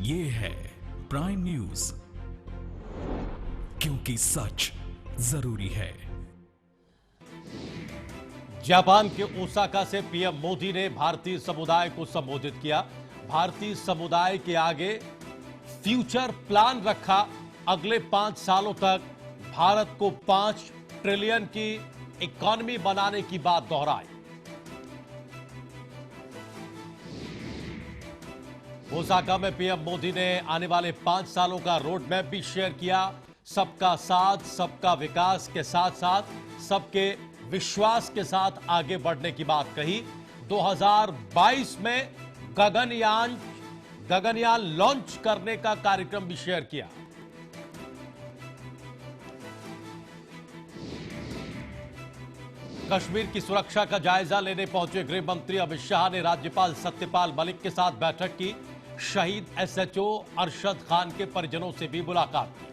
ये है prime news, क्योंकि सच जरूरी है। जापान के ओसाका से पीएम मोदी ने भारतीय समुदाय को संबोधित किया। भारतीय समुदाय के आगे फ्यूचर प्लान रखा। अगले 5 सालों तक भारत को 5 ट्रिलियन की इकोनॉमी बनाने की बात दोहराई। ओसाका में पीएम मोदी ने आने वाले 5 सालों का रोड मैप भी शेयर किया। सबका साथ, सबका विकास के साथ साथ सबके विश्वास के साथ आगे बढ़ने की बात कही। 2022 में गगनयान लॉन्च करने का कार्यक्रम भी शेयर किया। कश्मीर की सुरक्षा का जायजा लेने पहुंचे गृह मंत्री अमित शाह ने राज्यपाल सत्यपाल मलिक के साथ बैठक की। शहीद एसएचओ अरशद खान के परिजनों से भी मुलाकात की।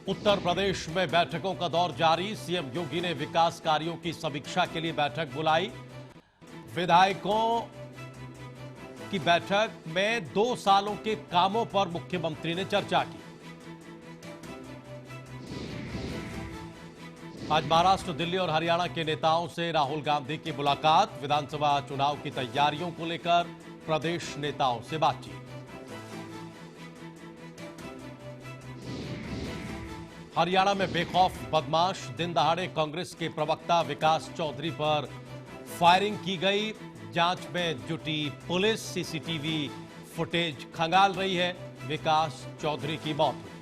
उत्तर प्रदेश में बैठकों का दौर जारी। सीएम योगी ने विकास कार्यों की समीक्षा के लिए बैठक बुलाई। विधायकों की बैठक में 2 सालों के कामों पर मुख्यमंत्री ने चर्चा की। आज महाराष्ट्र, दिल्ली और हरियाणा के नेताओं से राहुल गांधी की मुलाकात। विधानसभा चुनाव की तैयारियों को लेकर प्रदेश नेताओं से बातचीत। हरियाणा में बेखौफ बदमाश, दिन दहाड़े कांग्रेस के प्रवक्ता विकास चौधरी पर फायरिंग की गई। जांच में जुटी पुलिस सीसीटीवी फुटेज खंगाल रही है। विकास चौधरी की मौत हुई।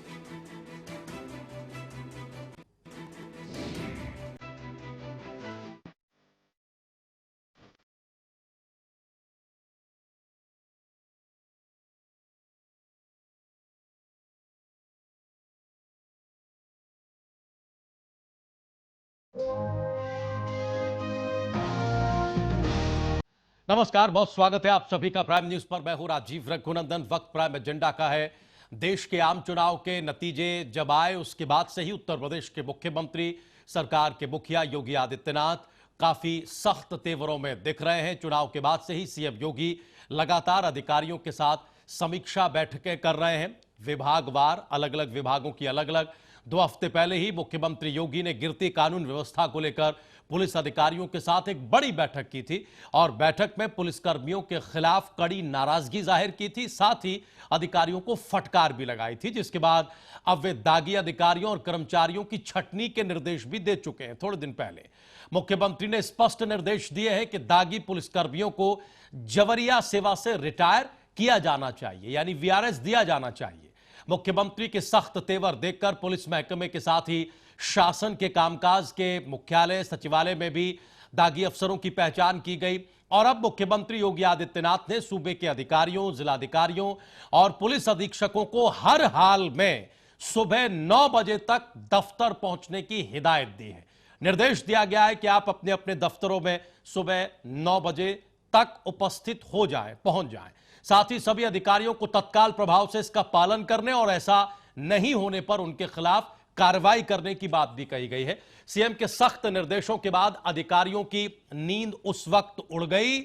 नमस्कार, बहुत स्वागत है आप सभी का प्राइम न्यूज पर। मैं हूं राजीव रघुनंदन। वक्त प्राइम एजेंडा का है। देश के आम चुनाव के नतीजे जब आए उसके बाद से ही उत्तर प्रदेश के मुख्यमंत्री, सरकार के मुखिया योगी आदित्यनाथ काफी सख्त तेवरों में दिख रहे हैं। चुनाव के बाद से ही सीएम योगी लगातार अधिकारियों के साथ समीक्षा बैठकें कर रहे हैं। विभागवार, अलग अलग विभागों की अलग अलग। 2 हफ्ते पहले ही मुख्यमंत्री योगी ने गिरती कानून व्यवस्था को लेकर पुलिस अधिकारियों के साथ एक बड़ी बैठक की थी और बैठक में पुलिसकर्मियों के खिलाफ कड़ी नाराजगी जाहिर की थी। साथ ही अधिकारियों को फटकार भी लगाई थी, जिसके बाद अब वे दागी अधिकारियों और कर्मचारियों की छटनी के निर्देश भी दे चुके हैं। थोड़े दिन पहले मुख्यमंत्री ने स्पष्ट निर्देश दिए हैं कि दागी पुलिसकर्मियों को जवरिया सेवा से रिटायर किया जाना चाहिए, यानी वीआरएस दिया जाना चाहिए। मुख्यमंत्री के सख्त तेवर देखकर पुलिस महकमे के साथ ही शासन के कामकाज के मुख्यालय, सचिवालय में भी दागी अफसरों की पहचान की गई। और अब मुख्यमंत्री योगी आदित्यनाथ ने सूबे के अधिकारियों, जिलाधिकारियों और पुलिस अधीक्षकों को हर हाल में सुबह 9 बजे तक दफ्तर पहुंचने की हिदायत दी है। निर्देश दिया गया है कि आप अपने अपने दफ्तरों में सुबह 9 बजे तक उपस्थित हो जाएं, पहुंच जाएं। साथ ही सभी अधिकारियों को तत्काल प्रभाव से इसका पालन करने और ऐसा नहीं होने पर उनके खिलाफ कार्रवाई करने की बात भी कही गई है। सीएम के सख्त निर्देशों के बाद अधिकारियों की नींद उस वक्त उड़ गई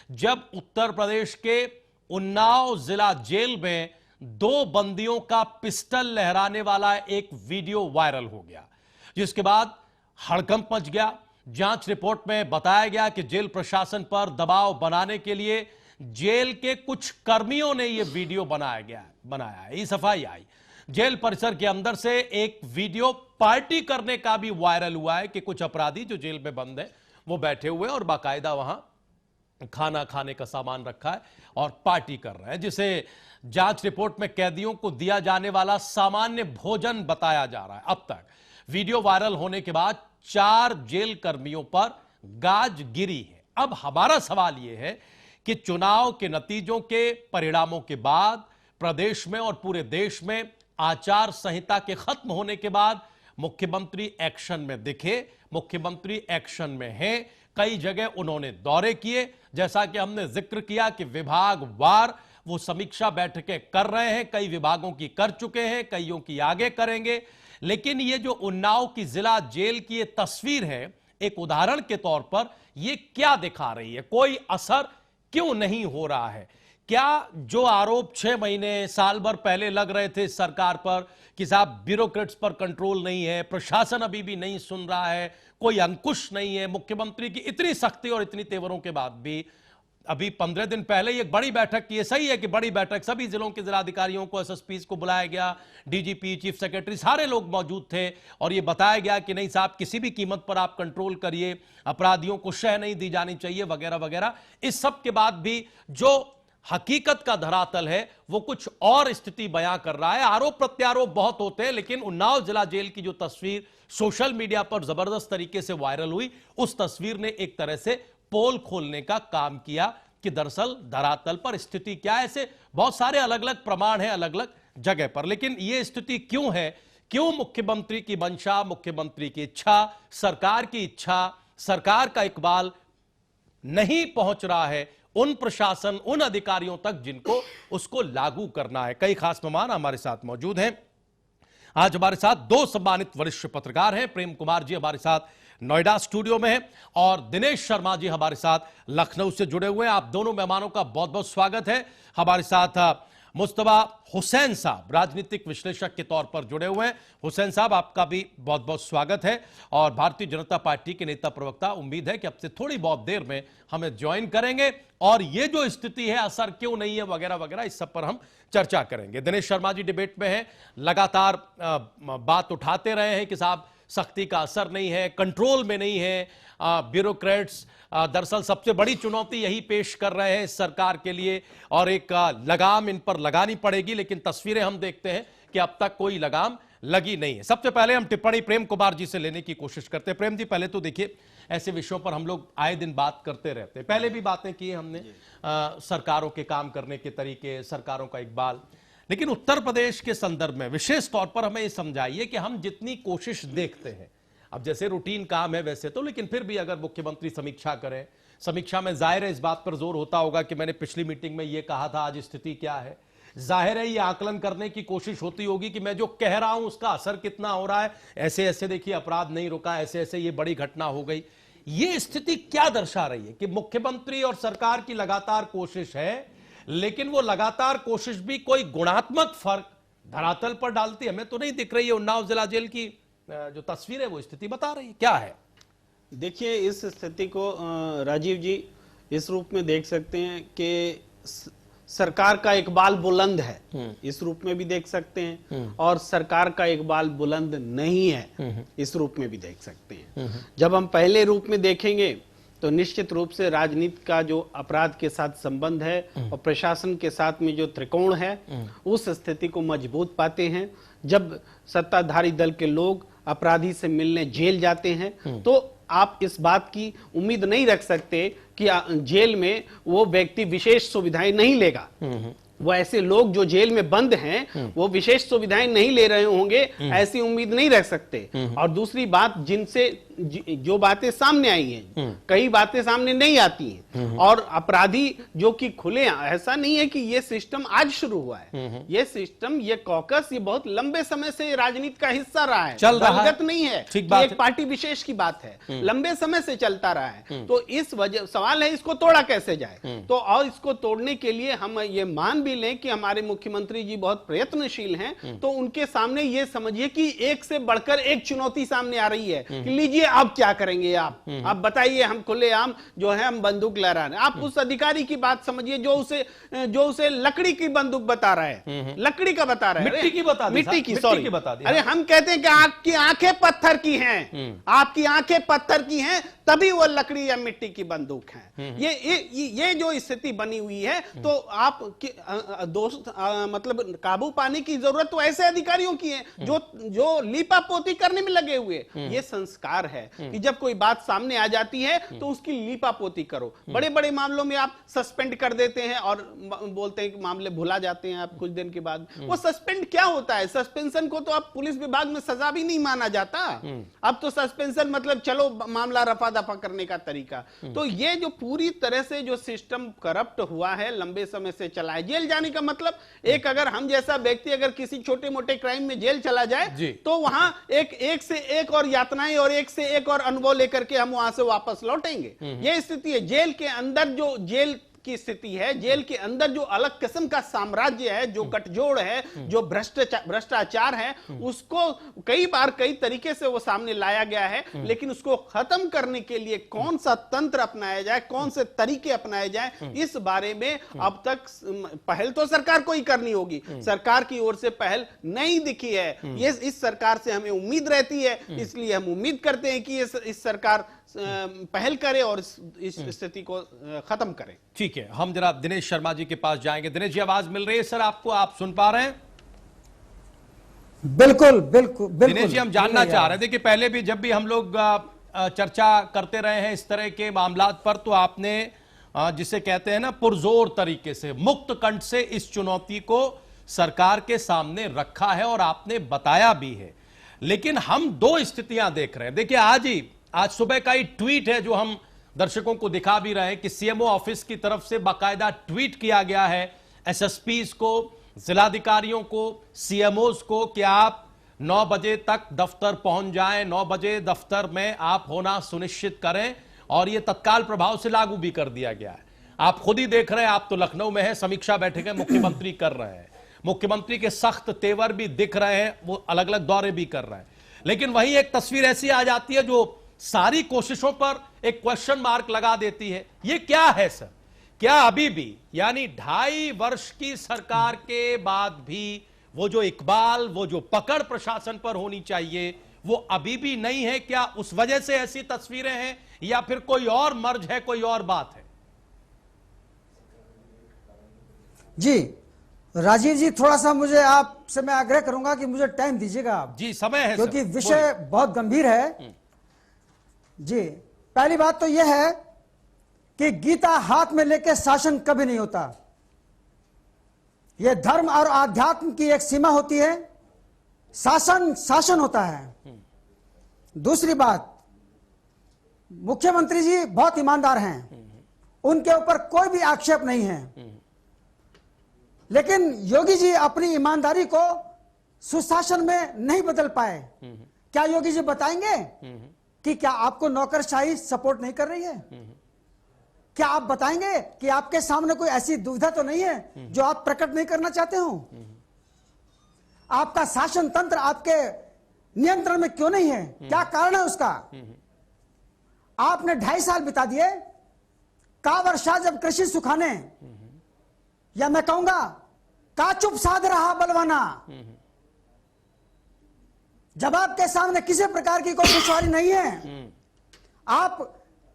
जब उत्तर प्रदेश के उन्नाव जिला जेल में 2 बंदियों का पिस्टल लहराने वाला एक वीडियो वायरल हो गया, जिसके बाद हड़कंप मच गया। जांच रिपोर्ट में बताया गया कि जेल प्रशासन पर दबाव बनाने के लिए जेल के कुछ कर्मियों ने यह वीडियो बनाया है। इस सफाई आई। जेल परिसर के अंदर से एक वीडियो पार्टी करने का भी वायरल हुआ है कि कुछ अपराधी जो जेल में बंद है वो बैठे हुए और बाकायदा वहां खाना खाने का सामान रखा है और पार्टी कर रहे हैं, जिसे जांच रिपोर्ट में कैदियों को दिया जाने वाला सामान्य भोजन बताया जा रहा है। अब तक वीडियो वायरल होने के बाद 4 जेल कर्मियों पर गाज गिरी है। अब हमारा सवाल यह है कि चुनाव के नतीजों के परिणामों के बाद प्रदेश में और पूरे देश में आचार संहिता के खत्म होने के बाद मुख्यमंत्री एक्शन में दिखे। मुख्यमंत्री एक्शन में हैं। कई जगह उन्होंने दौरे किए, जैसा कि हमने जिक्र किया कि विभागवार वो समीक्षा बैठकें कर रहे हैं। कई विभागों की कर चुके हैं, कईयों की आगे करेंगे। लेकिन ये जो उन्नाव की जिला जेल की ये तस्वीर है, एक उदाहरण के तौर पर ये क्या दिखा रही है, कोई असर क्यों नहीं हो रहा है? क्या जो आरोप 6 महीने साल भर पहले लग रहे थे इस सरकार पर कि साहब ब्यूरोक्रेट्स पर कंट्रोल नहीं है, प्रशासन अभी भी नहीं सुन रहा है, कोई अंकुश नहीं है, मुख्यमंत्री की इतनी सख्ती और इतनी तेवरों के बाद भी अभी 15 दिन पहले ही एक बड़ी बैठक की है, सही है कि बड़ी बैठक, सभी जिलों के जिलाधिकारियों को, एसएसपी को बुलाया गया, डीजीपी, चीफ सेक्रेटरी, सारे लोग मौजूद थे और यह बताया गया कि नहीं साहब किसी भी कीमत पर आप कंट्रोल करिए, अपराधियों को शह नहीं दी जानी चाहिए वगैरह वगैरह। इस सब के बाद भी जो हकीकत का धरातल है वो कुछ और स्थिति बयां कर रहा है। आरोप प्रत्यारोप बहुत होते हैं, लेकिन उन्नाव जिला जेल की जो तस्वीर सोशल मीडिया पर जबरदस्त तरीके से वायरल हुई, उस तस्वीर ने एक तरह से पोल खोलने का काम किया कि दरअसल धरातल पर स्थिति क्या है। ऐसे बहुत सारे अलग अलग प्रमाण हैं अलग अलग जगह पर, लेकिन यह स्थिति क्यों है? क्यों मुख्यमंत्री की मंशा, मुख्यमंत्री की इच्छा, सरकार की इच्छा, सरकार का इकबाल नहीं पहुंच रहा है उन प्रशासन, उन अधिकारियों तक जिनको उसको लागू करना है? कई खास मेहमान हमारे साथ मौजूद हैं। आज हमारे साथ दो सम्मानित वरिष्ठ पत्रकार हैं। प्रेम कुमार जी हमारे साथ नोएडा स्टूडियो में हैं और दिनेश शर्मा जी हमारे साथ लखनऊ से जुड़े हुए हैं। आप दोनों मेहमानों का बहुत बहुत स्वागत है। हमारे साथ मुस्तफा हुसैन साहब राजनीतिक विश्लेषक के तौर पर जुड़े हुए हैं। हुसैन साहब आपका भी बहुत बहुत स्वागत है। और भारतीय जनता पार्टी के नेता प्रवक्ता, उम्मीद है कि अब से थोड़ी बहुत देर में हमें ज्वाइन करेंगे और ये जो स्थिति है असर क्यों नहीं है वगैरह वगैरह, इस सब पर हम चर्चा करेंगे। दिनेश शर्मा जी डिबेट में हैं, लगातार बात उठाते रहे हैं कि साहब सख्ती का असर नहीं है, कंट्रोल में नहीं है, ब्यूरोक्रेट्स दरअसल सबसे बड़ी चुनौती यही पेश कर रहे हैं इस सरकार के लिए और एक लगाम इन पर लगानी पड़ेगी, लेकिन तस्वीरें हम देखते हैं कि अब तक कोई लगाम लगी नहीं है। सबसे पहले हम टिप्पणी प्रेम कुमार जी से लेने की कोशिश करते हैं। प्रेम जी, पहले तो देखिए, ऐसे विषयों पर हम लोग आए दिन बात करते रहते हैं, पहले भी बातें की हमने, सरकारों के काम करने के तरीके, सरकारों का इकबाल, लेकिन उत्तर प्रदेश के संदर्भ में विशेष तौर पर हमें यह समझाइए कि हम जितनी कोशिश देखते हैं, अब जैसे रूटीन काम है वैसे तो, लेकिन फिर भी अगर मुख्यमंत्री समीक्षा करें, समीक्षा में जाहिर है इस बात पर जोर होता होगा कि मैंने पिछली मीटिंग में यह कहा था, आज स्थिति क्या है। जाहिर है ये आकलन करने की कोशिश होती होगी कि मैं जो कह रहा हूं उसका असर कितना हो रहा है। ऐसे ऐसे देखिए अपराध नहीं रुका, ऐसे ऐसे ये बड़ी घटना हो गई। ये स्थिति क्या दर्शा रही है कि मुख्यमंत्री और सरकार की लगातार कोशिश है, लेकिन वो लगातार कोशिश भी कोई गुणात्मक फर्क धरातल पर डालती हमें तो नहीं दिख रही है। उन्नाव जिला जेल की जो तस्वीर है वो स्थिति बता रही है, क्या है? देखिए, इस स्थिति को राजीव जी इस रूप में देख सकते हैं कि सरकार का इकबाल बुलंद है, इस रूप में भी देख सकते हैं, और सरकार का इकबाल बुलंद नहीं है, इस रूप में भी देख सकते हैं। जब हम पहले रूप में देखेंगे तो निश्चित रूप से राजनीति का जो अपराध के साथ संबंध है और प्रशासन के साथ में जो त्रिकोण है, उस स्थिति को मजबूत पाते हैं। जब सत्ताधारी दल के लोग अपराधी से मिलने जेल जाते हैं तो आप इस बात की उम्मीद नहीं रख सकते कि जेल में वो व्यक्ति विशेष सुविधाएं नहीं लेगा। वो ऐसे लोग जो जेल में बंद हैं वो विशेष सुविधाएं नहीं ले रहे होंगे, ऐसी उम्मीद नहीं रख सकते। और दूसरी बात, जिनसे जो बातें सामने आई हैं, कई बातें सामने नहीं आती हैं, और अपराधी जो कि खुले, ऐसा नहीं है कि ये सिस्टम आज शुरू हुआ है, ये सिस्टम, ये कॉकस, ये बहुत लंबे समय से राजनीति का हिस्सा रहा है, चल रहा है, नहीं है कि एक पार्टी विशेष की बात है, लंबे समय से चलता रहा है। तो इस वजह सवाल है इसको तोड़ा कैसे जाए। तो और इसको तोड़ने के लिए हम ये मान भी लें कि हमारे मुख्यमंत्री जी बहुत प्रयत्नशील हैं, तो उनके सामने ये समझिए कि एक से बढ़कर एक चुनौती सामने आ रही है कि लीजिए अब क्या करेंगे आप बताइए, हम खुलेआम जो है हम बंदूक लहरा रहे हैं। आप उस अधिकारी की बात समझिए जो उसे लकड़ी की बंदूक बता रहा है, लकड़ी का बता रहा है, मिट्टी की बता दी, मिट्टी की, सॉरी बता दी। अरे हम कहते हैं कि आपकी आंखें पत्थर की हैं, आपकी आंखें पत्थर की हैं, तभी वो लकड़ी या मिट्टी की बंदूक है। ये जो स्थिति बनी हुई है, तो आप दोस्त मतलब काबू पाने की जरूरत तो ऐसे अधिकारियों की है जो लीपापोती करने में लगे हुए। ये संस्कार है कि जब कोई बात सामने आ जाती है तो उसकी लीपापोती करो। बड़े बड़े मामलों में आप सस्पेंड कर देते हैं और बोलते हैं कि मामले भुला जाते हैं आप कुछ दिन के बाद। वो सस्पेंड क्या होता है? सस्पेंशन को तो अब पुलिस विभाग में सजा भी नहीं माना जाता। अब तो सस्पेंशन मतलब चलो मामला रफा दफा करने का तरीका। तो ये जो पूरी तरह से जो सिस्टम करप्ट हुआ है, लंबे समय से चला है। जेल जाने का मतलब, एक अगर हम जैसा व्यक्ति अगर किसी छोटे मोटे क्राइम में जेल चला जाए तो वहां एक से एक और यातनाएं और एक से एक और अनुभव लेकर के हम वहां से वापस लौटेंगे। ये स्थिति है। जेल के अंदर जो जेल की स्थिति है, जेल के अंदर जो अलग किस्म का साम्राज्य है, जो गठजोड़ है, जो भ्रष्टाचार है, उसको कई बार कई तरीके से वो सामने लाया गया है। लेकिन उसको खत्म करने के लिए कौन सा तंत्र अपनाया जाए, कौन से तरीके अपनाए जाए, इस बारे में अब तक पहल तो सरकार को ही करनी होगी। सरकार की ओर से पहल नहीं दिखी है। ये इस सरकार से हमें उम्मीद रहती है, इसलिए हम उम्मीद करते हैं कि इस सरकार पहल करे और इस स्थिति को खत्म करे। ठीक है, हम जरा दिनेश शर्मा जी के पास जाएंगे। दिनेश जी, आवाज मिल रही है सर आपको? आप सुन पा रहे हैं? बिल्कुल बिल्कुल बिल्कुल। दिनेश जी, हम जानना चाह रहे थे कि पहले भी जब भी हम लोग चर्चा करते रहे हैं इस तरह के मामलात पर, तो आपने जिसे कहते हैं ना पुरजोर तरीके से, मुक्त कंठ से इस चुनौती को सरकार के सामने रखा है और आपने बताया भी है। लेकिन हम दो स्थितियां देख रहे हैं। देखिए, आज सुबह का ही ट्वीट है जो हम दर्शकों को दिखा भी रहे हैं कि सीएमओ ऑफिस की तरफ से बाकायदा ट्वीट किया गया है एसएसपीज को, जिलाधिकारियों को, सीएमओज को कि आप 9 बजे तक दफ्तर पहुंच जाएं, 9 बजे दफ्तर में आप होना सुनिश्चित करें, और यह तत्काल प्रभाव से लागू भी कर दिया गया है। आप खुद ही देख रहे हैं, आप तो लखनऊ में हैं, समीक्षा बैठकें मुख्यमंत्री कर रहे हैं, मुख्यमंत्री के सख्त तेवर भी दिख रहे हैं, वो अलग अलग दौरे भी कर रहे हैं। लेकिन वहीं एक तस्वीर ऐसी आ जाती है जो सारी कोशिशों पर एक क्वेश्चन मार्क लगा देती है। ये क्या है सर? क्या अभी भी, यानी 2.5 वर्ष की सरकार के बाद भी वो जो इकबाल, वो जो पकड़ प्रशासन पर होनी चाहिए, वो अभी भी नहीं है? क्या उस वजह से ऐसी तस्वीरें हैं, या फिर कोई और मर्ज है, कोई और बात है? जी राजीव जी, थोड़ा सा मुझे आपसे मैं आग्रह करूंगा कि मुझे टाइम दीजिएगा आप। जी, समय है क्योंकि सर, विषय बहुत गंभीर है। जी, पहली बात तो यह है कि गीता हाथ में लेके शासन कभी नहीं होता। यह धर्म और आध्यात्म की एक सीमा होती है, शासन शासन होता है। दूसरी बात, मुख्यमंत्री जी बहुत ईमानदार हैं, उनके ऊपर कोई भी आक्षेप नहीं है। लेकिन योगी जी अपनी ईमानदारी को सुशासन में नहीं बदल पाए। क्या योगी जी बताएंगे कि क्या आपको नौकरशाही सपोर्ट नहीं कर रही है? क्या आप बताएंगे कि आपके सामने कोई ऐसी दुविधा तो नहीं है जो आप प्रकट नहीं करना चाहते हो? आपका शासन तंत्र आपके नियंत्रण में क्यों नहीं है? क्या कारण है उसका? आपने 2.5 साल बिता दिए कांवर शाह जब कृषि सुखाने, या मैं कहूंगा का चुप साध रहा बलवाना, जब आपके सामने किसी प्रकार की कोई दुश्वारी नहीं है, आप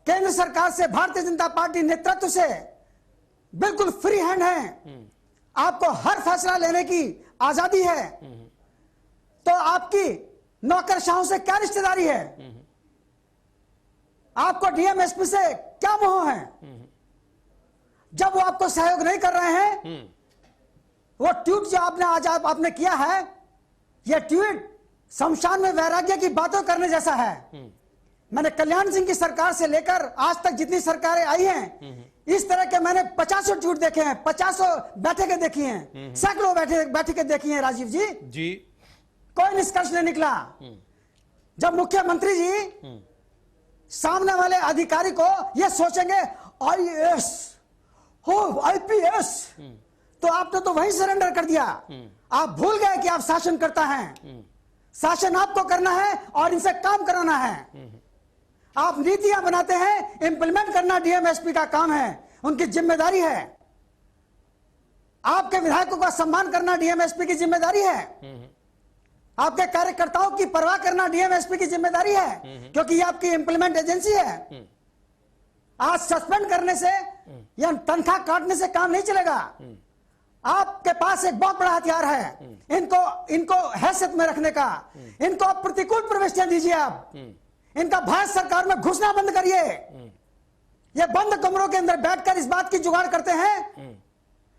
केंद्र सरकार से, भारतीय जनता पार्टी नेतृत्व से बिल्कुल फ्री हैंड हैं, आपको हर फैसला लेने की आजादी है, तो आपकी नौकरशाहों से क्या रिश्तेदारी है? आपको डीएम एसपी से क्या मोह है? जब वो आपको सहयोग नहीं कर रहे हैं, वो ट्वीट जो आपने आज आपने किया है, यह ट्वीट शमशान में वैराग्य की बातों करने जैसा है। मैंने कल्याण सिंह की सरकार से लेकर आज तक जितनी सरकारें आई हैं, इस तरह के मैंने 50 ट्वीट देखे हैं, 50 बैठकें देखी हैं, सैकड़ों बैठकें देखी हैं राजीव जी। कोई निष्कर्ष नहीं निकला। जब मुख्यमंत्री जी सामने वाले अधिकारी को यह सोचेंगे आईएएस हो आईपीएस, तो आपने तो वहीं सरेंडर कर दिया। आप भूल गए कि आप शासन करता है, शासन आपको करना है और इनसे काम कराना है। आप नीतियां बनाते हैं, इंप्लीमेंट करना डीएमएसपी का काम है, उनकी जिम्मेदारी है। आपके विधायकों का सम्मान करना डीएमएसपी की जिम्मेदारी है। आपके कार्यकर्ताओं की परवाह करना डीएमएसपी की जिम्मेदारी है, क्योंकि ये आपकी इंप्लीमेंट एजेंसी है। आज सस्पेंड करने से या तनख्वाह काटने से काम नहीं चलेगा। आपके पास एक बहुत बड़ा हथियार है, इनको हैसियत में रखने का। इनको आप प्रतिकूल प्रविष्टियां दीजिए। आप इनका भारत सरकार में घुसना बंद करिए। ये बंद कमरों के अंदर बैठकर इस बात की जुगाड़ करते हैं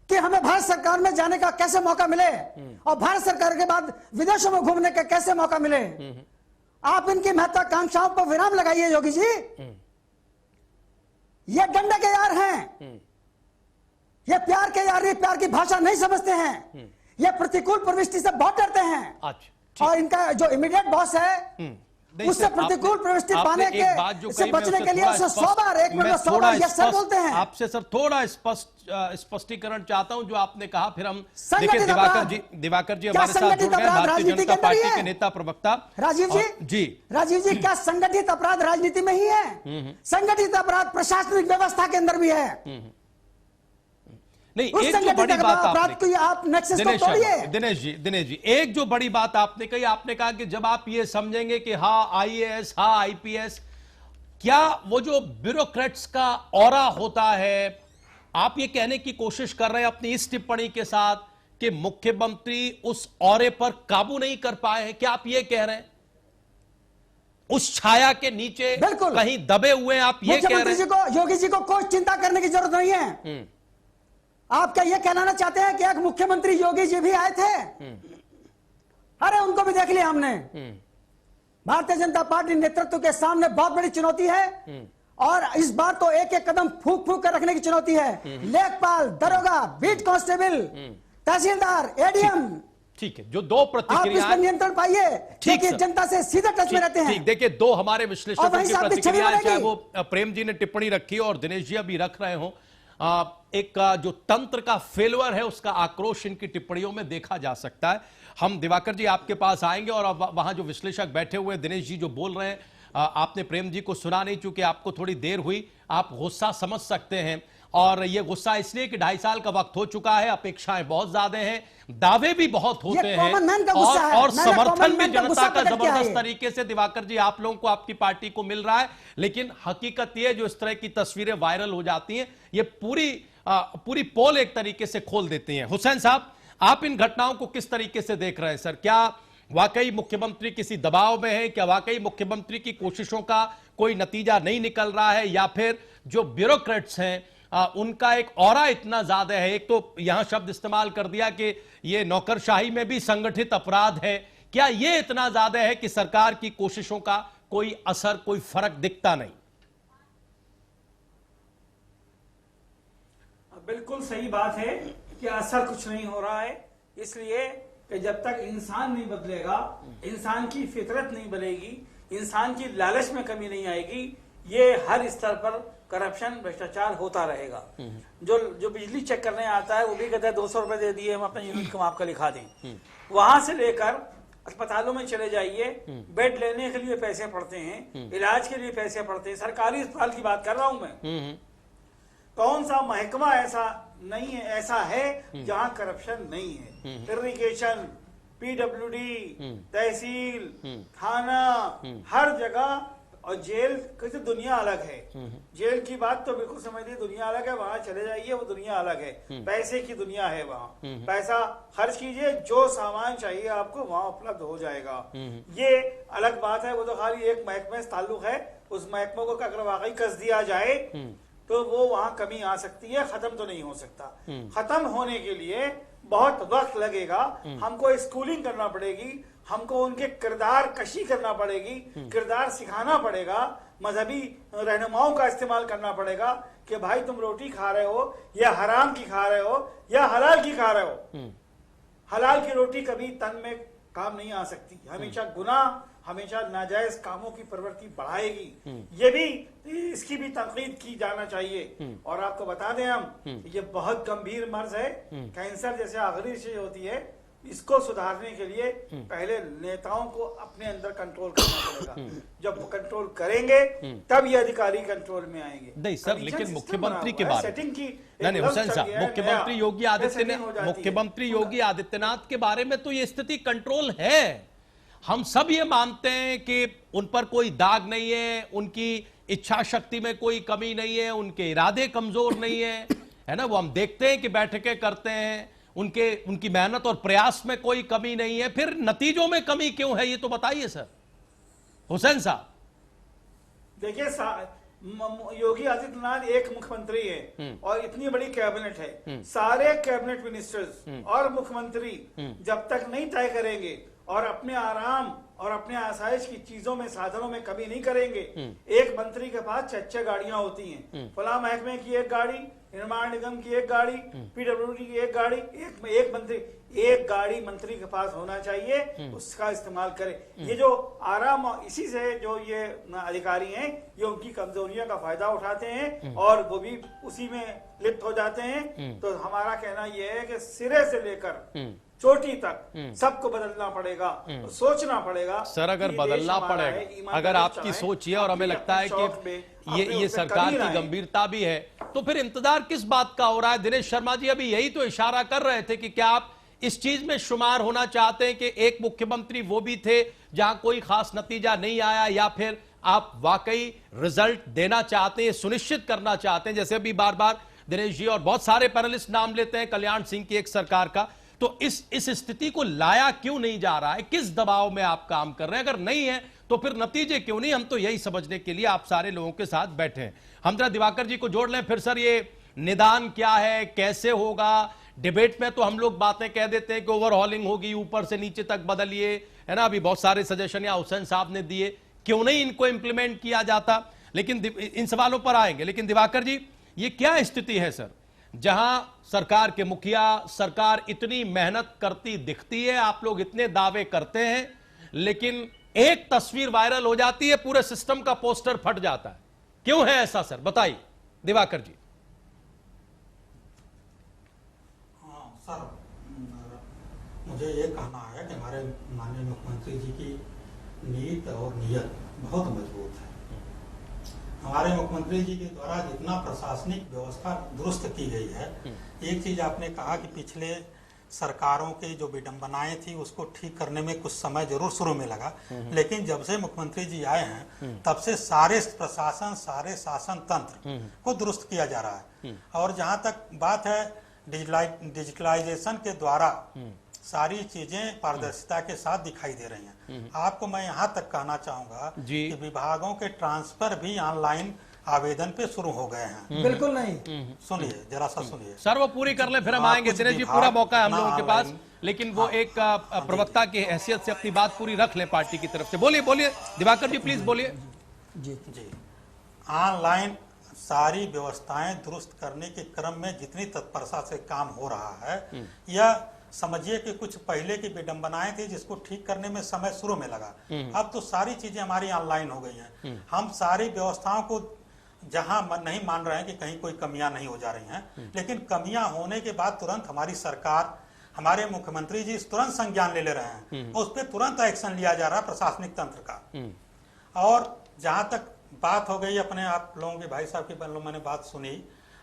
कि हमें भारत सरकार में जाने का कैसे मौका मिले और भारत सरकार के बाद विदेशों में घूमने का कैसे मौका मिले। आप इनकी महत्वाकांक्षाओं पर विराम लगाइए योगी जी। ये डंडे के यार हैं, ये प्यार के यार नहीं, प्यार की भाषा नहीं समझते हैं। ये प्रतिकूल प्रविष्टि से बहुत डरते हैं। और इनका जो इमीडिएट बॉस है उससे प्रतिकूल प्रविष्टि पाने के से बचने के लिए उसे 100 बार, एक मिनट में 100 बार यस सर बोलते हैं। आपसे सर थोड़ा स्पष्टीकरण चाहता हूं जो आपने कहा, फिर हम संगठित दिवाकर जी हमारे साथ जुड़ गए, भारतीय जनता पार्टी के नेता प्रवक्ता। राजीव जी क्या संगठित अपराध राजनीति में ही है? संगठित अपराध प्रशासनिक व्यवस्था के अंदर भी है। नहीं, एक जो बड़ी बात आप नेक्सस को तोड़िए। दिनेश जी एक जो बड़ी बात आपने कही, आपने कहा कि जब आप ये समझेंगे कि हाँ आईएएस, हाँ आईपीएस, क्या वो जो ब्यूरोक्रेट्स का ऑरा होता है, आप ये कहने की कोशिश कर रहे हैं अपनी इस टिप्पणी के साथ कि मुख्यमंत्री उस ऑरे पर काबू नहीं कर पाए हैं? क्या आप ये कह रहे हैं उस छाया के नीचे कहीं दबे हुए हैं? आप ये कह रहे हैं योगी जी को कोई चिंता करने की जरूरत नहीं है। आप क्या ये कहना चाहते हैं कि एक मुख्यमंत्री योगी जी भी आए थे? अरे उनको भी देख लिया हमने। भारतीय जनता पार्टी नेतृत्व के सामने बहुत बड़ी चुनौती है, और इस बार तो एक एक कदम फूक फूक कर रखने की चुनौती है। लेखपाल, दरोगा, बीट कांस्टेबल, तहसीलदार, एडीएम, ठीक है, जो दो प्रतिक्रियाएं, आप इस पर नियंत्रण पाइए, क्योंकि जनता से सीधे टच में रहते हैं। ठीक, देखिए दो हमारे विश्लेषकों की प्रतिक्रियाएं, चाहे वो प्रेम जी ने टिप्पणी रखी और दिनेश जी अभी रख रहे हो, एक जो तंत्र का फेलवर है उसका आक्रोश इनकी टिप्पणियों में देखा जा सकता है। हम दिवाकर जी आपके पास आएंगे, और अब वहां जो विश्लेषक बैठे हुए दिनेश जी जो बोल रहे हैं, आपने प्रेम जी को सुना नहीं, चूंकि आपको थोड़ी देर हुई, आप गुस्सा समझ सकते हैं, और ये गुस्सा इसलिए कि 2.5 साल का वक्त हो चुका है, अपेक्षाएं बहुत ज्यादा हैं, दावे भी बहुत होते हैं, और समर्थन भी जनता का जबरदस्त तरीके से दिवाकर जी आप लोगों को, आपकी पार्टी को मिल रहा है। लेकिन हकीकत ये जो इस तरह की तस्वीरें वायरल हो जाती हैं, ये पूरी पोल एक तरीके से खोल देती हैं। हुसैन साहब, आप इन घटनाओं को किस तरीके से देख रहे हैं सर? क्या वाकई मुख्यमंत्री किसी दबाव में है? क्या वाकई मुख्यमंत्री की कोशिशों का कोई नतीजा नहीं निकल रहा है, या फिर जो ब्यूरोक्रेट्स हैं उनका एक ऑरा इतना ज्यादा है? एक तो यहां शब्द इस्तेमाल कर दिया कि ये नौकरशाही में भी संगठित अपराध है, क्या ये इतना ज्यादा है कि सरकार की कोशिशों का कोई असर, कोई फर्क दिखता नहीं? बिल्कुल सही बात है कि असर कुछ नहीं हो रहा है, इसलिए कि जब तक इंसान नहीं बदलेगा, इंसान की फितरत नहीं बदलेगी, इंसान की लालच में कमी नहीं आएगी, ये हर स्तर पर करप्शन, भ्रष्टाचार होता रहेगा। जो बिजली चेक करने आता है वो भी कहता है 200 रुपए दे दिए, हम अपना यूनिट कम आपका लिखा दें। वहां से लेकर अस्पतालों में चले जाइए, बेड लेने के लिए पैसे पड़ते हैं, इलाज के लिए पैसे पड़ते हैं। सरकारी अस्पताल की बात कर रहा हूं मैं। कौन सा महकमा ऐसा नहीं है, ऐसा है जहां करप्शन नहीं है? इरिगेशन, पीडब्ल्यूडी, तहसील, थाना, हर जगह, और जेल कैसे दुनिया अलग है। जेल की बात तो बिल्कुल समझ ली, दुनिया अलग है, वहां चले जाइए वो दुनिया अलग है। पैसे की दुनिया है, वहां पैसा खर्च कीजिए, जो सामान चाहिए आपको वहां उपलब्ध हो जाएगा। ये अलग बात है, वो तो खाली एक महकमे से ताल्लुक है। उस महकमे को अगर वाकई कस दिया जाए तो वो वहां कमी आ सकती है, खत्म तो नहीं हो सकता। खत्म होने के लिए बहुत वक्त लगेगा, हमको स्कूलिंग करना पड़ेगी, हमको उनके किरदार कशी करना पड़ेगी, किरदार सिखाना पड़ेगा, मजहबी रहनुमाओं का इस्तेमाल करना पड़ेगा कि भाई तुम रोटी खा रहे हो या हराम की खा रहे हो या हलाल की खा रहे हो। हलाल की रोटी कभी तन में काम नहीं आ सकती, हमेशा गुनाह, हमेशा नाजायज कामों की प्रवृत्ति बढ़ाएगी। ये भी, इसकी भी तनकीद की जाना चाहिए। और आपको बता दें हम, ये बहुत गंभीर मर्ज है, कैंसर जैसे आखिरी चीज होती है। इसको सुधारने के लिए पहले नेताओं को अपने अंदर कंट्रोल करना पड़ेगा। जब वो कंट्रोल करेंगे तब ये अधिकारी कंट्रोल में आएंगे। नहीं सर, लेकिन मुख्यमंत्री के बारे में नहीं, हुसैन साहब, मुख्यमंत्री योगी आदित्यनाथ के बारे में तो ये स्थिति कंट्रोल है। हम सब ये मानते हैं कि उन पर कोई दाग नहीं है, उनकी इच्छा शक्ति में कोई कमी नहीं है, उनके इरादे कमजोर नहीं है ना? वो हम देखते हैं कि बैठकें करते हैं, उनकी मेहनत और प्रयास में कोई कमी नहीं है। फिर नतीजों में कमी क्यों है, ये तो बताइए सर। हुसैन साहब, देखिए, योगी आदित्यनाथ एक मुख्यमंत्री है और इतनी बड़ी कैबिनेट है। सारे कैबिनेट मिनिस्टर्स और मुख्यमंत्री जब तक नहीं तय करेंगे और अपने आराम और अपने आसाइश की चीजों में, साधनों में कमी नहीं करेंगे। एक मंत्री के पास 6 गाड़ियां होती हैं, फला महकमे की एक गाड़ी, निर्माण निगम की एक गाड़ी, पीडब्ल्यूडी की एक गाड़ी, एक मंत्री, एक गाड़ी मंत्री के पास होना चाहिए, उसका इस्तेमाल करें। ये जो आराम, इसी से जो ये अधिकारी हैं ये उनकी कमजोरियों का फायदा उठाते हैं और वो भी उसी में लिप्त हो जाते हैं। तो हमारा कहना यह है कि सिरे से लेकर चोटी तक सबको बदलना पड़ेगा, सोचना पड़ेगा। सर, अगर बदलना पड़ेगा, अगर आपकी सोच ये, और हमें लगता है कि ये सरकार की गंभीरता भी है, तो फिर इंतजार किस बात का हो रहा है? दिनेश शर्मा जी अभी यही तो इशारा कर रहे थे कि क्या आप इस चीज में शुमार होना चाहते हैं कि एक मुख्यमंत्री वो भी थे जहां कोई खास नतीजा नहीं आया, या फिर आप वाकई रिजल्ट देना चाहते हैं, सुनिश्चित करना चाहते हैं, जैसे अभी बार बार दिनेश जी और बहुत सारे पैनलिस्ट नाम लेते हैं कल्याण सिंह की एक सरकार का, तो इस स्थिति को लाया क्यों नहीं जा रहा है? किस दबाव में आप काम कर रहे हैं? अगर नहीं है तो फिर नतीजे क्यों नहीं? हम तो यही समझने के लिए आप सारे लोगों के साथ बैठे हैं। हम जरा दिवाकर जी को जोड़ लें फिर। सर, ये निदान क्या है, कैसे होगा? डिबेट में तो हम लोग बातें कह देते हैं कि ओवरहॉलिंग होगी, ऊपर से नीचे तक बदलिए, है ना? अभी बहुत सारे सजेशन या हुसैन साहब ने दिए, क्यों नहीं इनको इंप्लीमेंट किया जाता? लेकिन इन सवालों पर आएंगे। लेकिन दिवाकर जी, ये क्या स्थिति है सर, जहां सरकार के मुखिया, सरकार इतनी मेहनत करती दिखती है, आप लोग इतने दावे करते हैं, लेकिन एक तस्वीर वायरल हो जाती है, पूरे सिस्टम का पोस्टर फट जाता है? क्यों है ऐसा सर, बताइए दिवाकर जी। हाँ सर, मुझे ये कहना है कि हमारे माननीय मुख्यमंत्री जी की नीयत और नियत बहुत मजबूत है। हमारे मुख्यमंत्री जी के द्वारा जितना प्रशासनिक व्यवस्था दुरुस्त की गई है, एक चीज आपने कहा कि पिछले सरकारों की जो विडंबनाएं थी उसको ठीक करने में कुछ समय जरूर शुरू में लगा, लेकिन जब से मुख्यमंत्री जी आए हैं तब से सारे प्रशासन, सारे शासन तंत्र को दुरुस्त किया जा रहा है। और जहां तक बात है डिजिटलाइजेशन के द्वारा सारी चीजें पारदर्शिता के साथ दिखाई दे रही हैं। आपको मैं यहाँ तक कहना चाहूंगा कि विभागों के ट्रांसफर भी ऑनलाइन आवेदन पे शुरू हो गए हैं। बिल्कुल नहीं, सुनिए जरा सा सुनिए सर, वो पूरी कर ले फिर हम आएंगे। दिनेश जी, पूरा मौका है हम लोगों के पास, लेकिन वो एक प्रवक्ता की हैसियत से अपनी बात पूरी रख ले पार्टी की तरफ से। बोलिए बोलिए दिवाकर जी, प्लीज बोलिए। जी, ऑनलाइन सारी व्यवस्थाएं दुरुस्त करने के क्रम में जितनी तत्परता से काम हो रहा है, यह समझिए कि कुछ पहले की विडंबनाएं थी जिसको ठीक करने में समय शुरू में लगा। अब तो सारी चीजें हमारी ऑनलाइन हो गई हैं। हम सारी व्यवस्थाओं को जहां नहीं मान रहे हैं कि कहीं कोई कमियां नहीं हो जा रही हैं, लेकिन कमियां होने के बाद तुरंत हमारी सरकार, हमारे मुख्यमंत्री जी तुरंत संज्ञान ले रहे हैं, उस पर तुरंत एक्शन लिया जा रहा है प्रशासनिक तंत्र का। और जहां तक बात हो गई अपने आप लोगों के भाई साहब की, मैंने बात सुनी,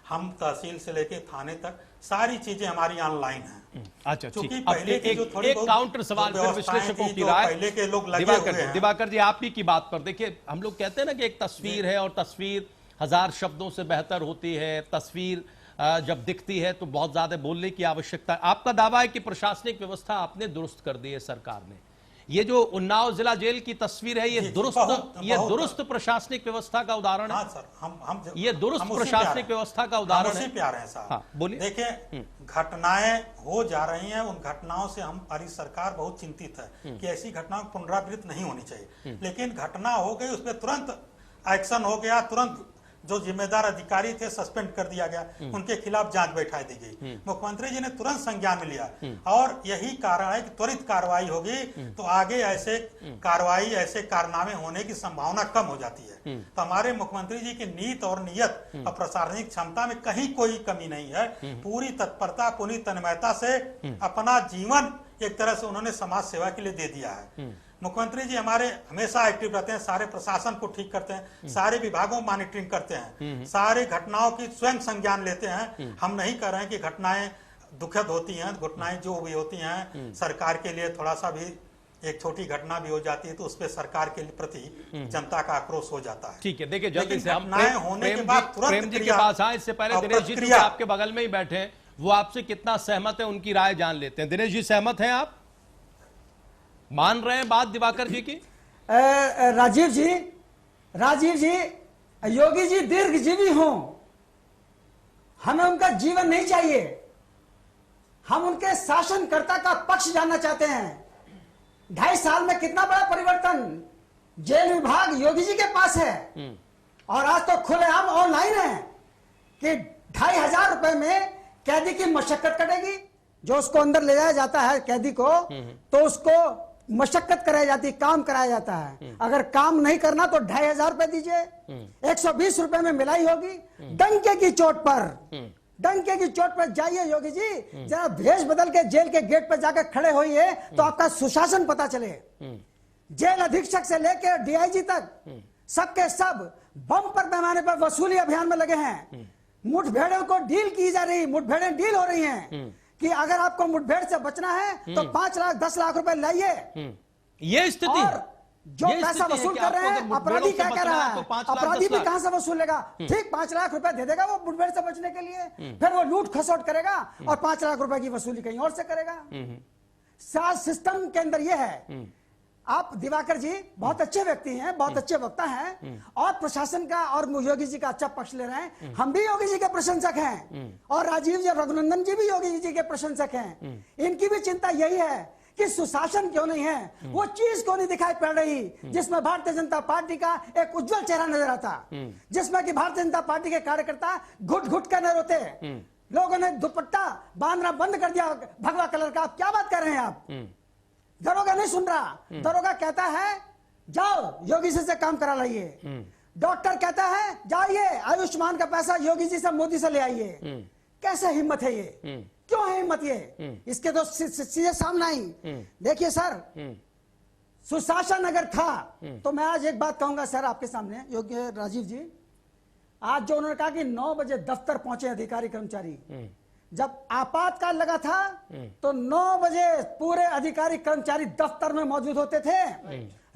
हम तहसील से लेके थाने तक सारी चीजें हमारी ऑनलाइन हैं। अच्छा, क्योंकि पहले की जो थोड़ी बहुत काउंटर सवाल फिर विश्लेषकों की राय, पहले के लोग लगे हुए हैं। दिवाकर जी, आप ही की बात पर देखिए, हम लोग कहते हैं ना कि एक तस्वीर है और तस्वीर 1000 शब्दों से बेहतर होती है। तस्वीर जब दिखती है तो बहुत ज्यादा बोलने की आवश्यकता है। आपका दावा है कि प्रशासनिक व्यवस्था आपने दुरुस्त कर दी है सरकार ने। ये जो उन्नाव जिला जेल की तस्वीर है, ये दुरुस्त प्रशासनिक व्यवस्था का उदाहरण है। हाँ सर, ये दुरुस्त प्रशासनिक व्यवस्था का उदाहरण है। प्यार है साहब। हाँ, बोलिए। देखिए, घटनाएं हो जा रही हैं, उन घटनाओं से हमारी सरकार बहुत चिंतित है कि ऐसी घटनाओं पुनरावृत्ति नहीं होनी चाहिए। लेकिन घटना हो गई, उस पर तुरंत एक्शन हो गया, तुरंत जो जिम्मेदार अधिकारी थे सस्पेंड कर दिया गया, उनके खिलाफ जांच बैठा दी गई। मुख्यमंत्री जी ने तुरंत संज्ञान लिया, और यही कारण है कि त्वरित कार्रवाई होगी तो आगे ऐसे कार्रवाई, ऐसे कारनामे होने की संभावना कम हो जाती है। तो हमारे मुख्यमंत्री जी की नीयत और नियत और प्रशासनिक क्षमता में कहीं कोई कमी नहीं है। पूरी तत्परता, पूरी तन्मयता से अपना जीवन एक तरह से उन्होंने समाज सेवा के लिए दे दिया है। मुख्यमंत्री जी हमारे हमेशा एक्टिव रहते हैं, सारे प्रशासन को ठीक करते हैं, सारे विभागों मॉनिटरिंग करते हैं, सारे घटनाओं की स्वयं संज्ञान लेते हैं। हम नहीं कह रहे हैं कि घटनाएं दुखद होती हैं, घटनाएं जो भी होती हैं सरकार के लिए थोड़ा सा भी एक छोटी घटना भी हो जाती है तो उस पर सरकार के प्रति जनता का आक्रोश हो जाता है। ठीक है, देखिए जल्दी से हम होने के बाद प्रेम जी के पास आए। इससे पहले दिनेश जी जो आपके बगल में ही बैठे हैं, वो आपसे कितना सहमत है उनकी राय जान लेते हैं। दिनेश जी, सहमत हैं आप? मान रहे हैं बात दिवाकर जी की? राजीव जी, योगी जी दीर्घजीवी हों, हमें उनका जीवन नहीं चाहिए, हम उनके शासनकर्ता का पक्ष जानना चाहते हैं। 2.5 साल में कितना बड़ा परिवर्तन जेल विभाग योगी जी के पास है, और आज तो खुलेआम ऑनलाइन है कि 2,500 रुपए में कैदी की मशक्कत कटेगी। जो उसको अंदर ले जाया जाता है कैदी को, तो उसको मशक्कत कराई जाती है, काम कराया जाता है। अगर काम नहीं करना तो 2,500 रुपए दीजिए। 120 रुपए में मिलाई होगी। डंके की चोट पर, डंके की चोट पर जाइए योगी जी, जरा भेष बदल के जेल के गेट पर जाकर खड़े होइए तो आपका सुशासन पता चले। जेल अधीक्षक से लेकर डीआईजी तक सबके सब बम पर पैमाने पर वसूली अभियान में लगे हैं। मुठभेड़ों को डील की जा रही, मुठभेड़ें डील हो रही हैं कि अगर आपको मुठभेड़ से बचना है तो 5 लाख 10 लाख रुपए लाइए। ये स्थिति और जो पैसा वसूल कर रहे हैं, अपराधी क्या कह रहा है, अपराधी भी कहां से वसूलेगा? ठीक 5 लाख रुपए दे देगा वो मुठभेड़ से बचने के लिए, फिर वो लूट खसोट करेगा और 5 लाख रुपए की वसूली कहीं और से करेगा। सारा सिस्टम के अंदर ये है। आप दिवाकर जी बहुत अच्छे व्यक्ति हैं, बहुत अच्छे वक्ता हैं और प्रशासन का और योगी जी का अच्छा पक्ष ले रहे हैं। हम भी योगी जी के प्रशंसक हैं और राजीव जी रघुनंदन जी भी योगी जी के प्रशंसक हैं। इनकी भी चिंता यही है कि सुशासन क्यों नहीं है, वो चीज क्यों नहीं दिखाई पड़ रही जिसमें भारतीय जनता पार्टी का एक उज्जवल चेहरा नजर आता, जिसमें कि भारतीय जनता पार्टी के कार्यकर्ता घुट घुट कर न रोते। लोगों ने दुपट्टा बांधना बंद कर दिया भगवा कलर का। आप क्या बात कर रहे हैं? आप दरोगा नहीं सुन रहा। दरोगा कहता है जाओ योगी जी से काम करा लाइए। डॉक्टर कहता है जाइए आयुष्मान का पैसा योगी जी से मोदी से ले आइए। कैसे हिम्मत है ये? क्यों है हिम्मत ये? इसके तो सीधे सामने ही देखिए सर, सुशासन अगर था तो मैं आज एक बात कहूंगा सर आपके सामने योगी राजीव जी। आज जो उन्होंने कहा कि 9 बजे दफ्तर पहुंचे अधिकारी कर्मचारी, जब आपातकाल लगा था तो 9 बजे पूरे अधिकारी कर्मचारी दफ्तर में मौजूद होते थे।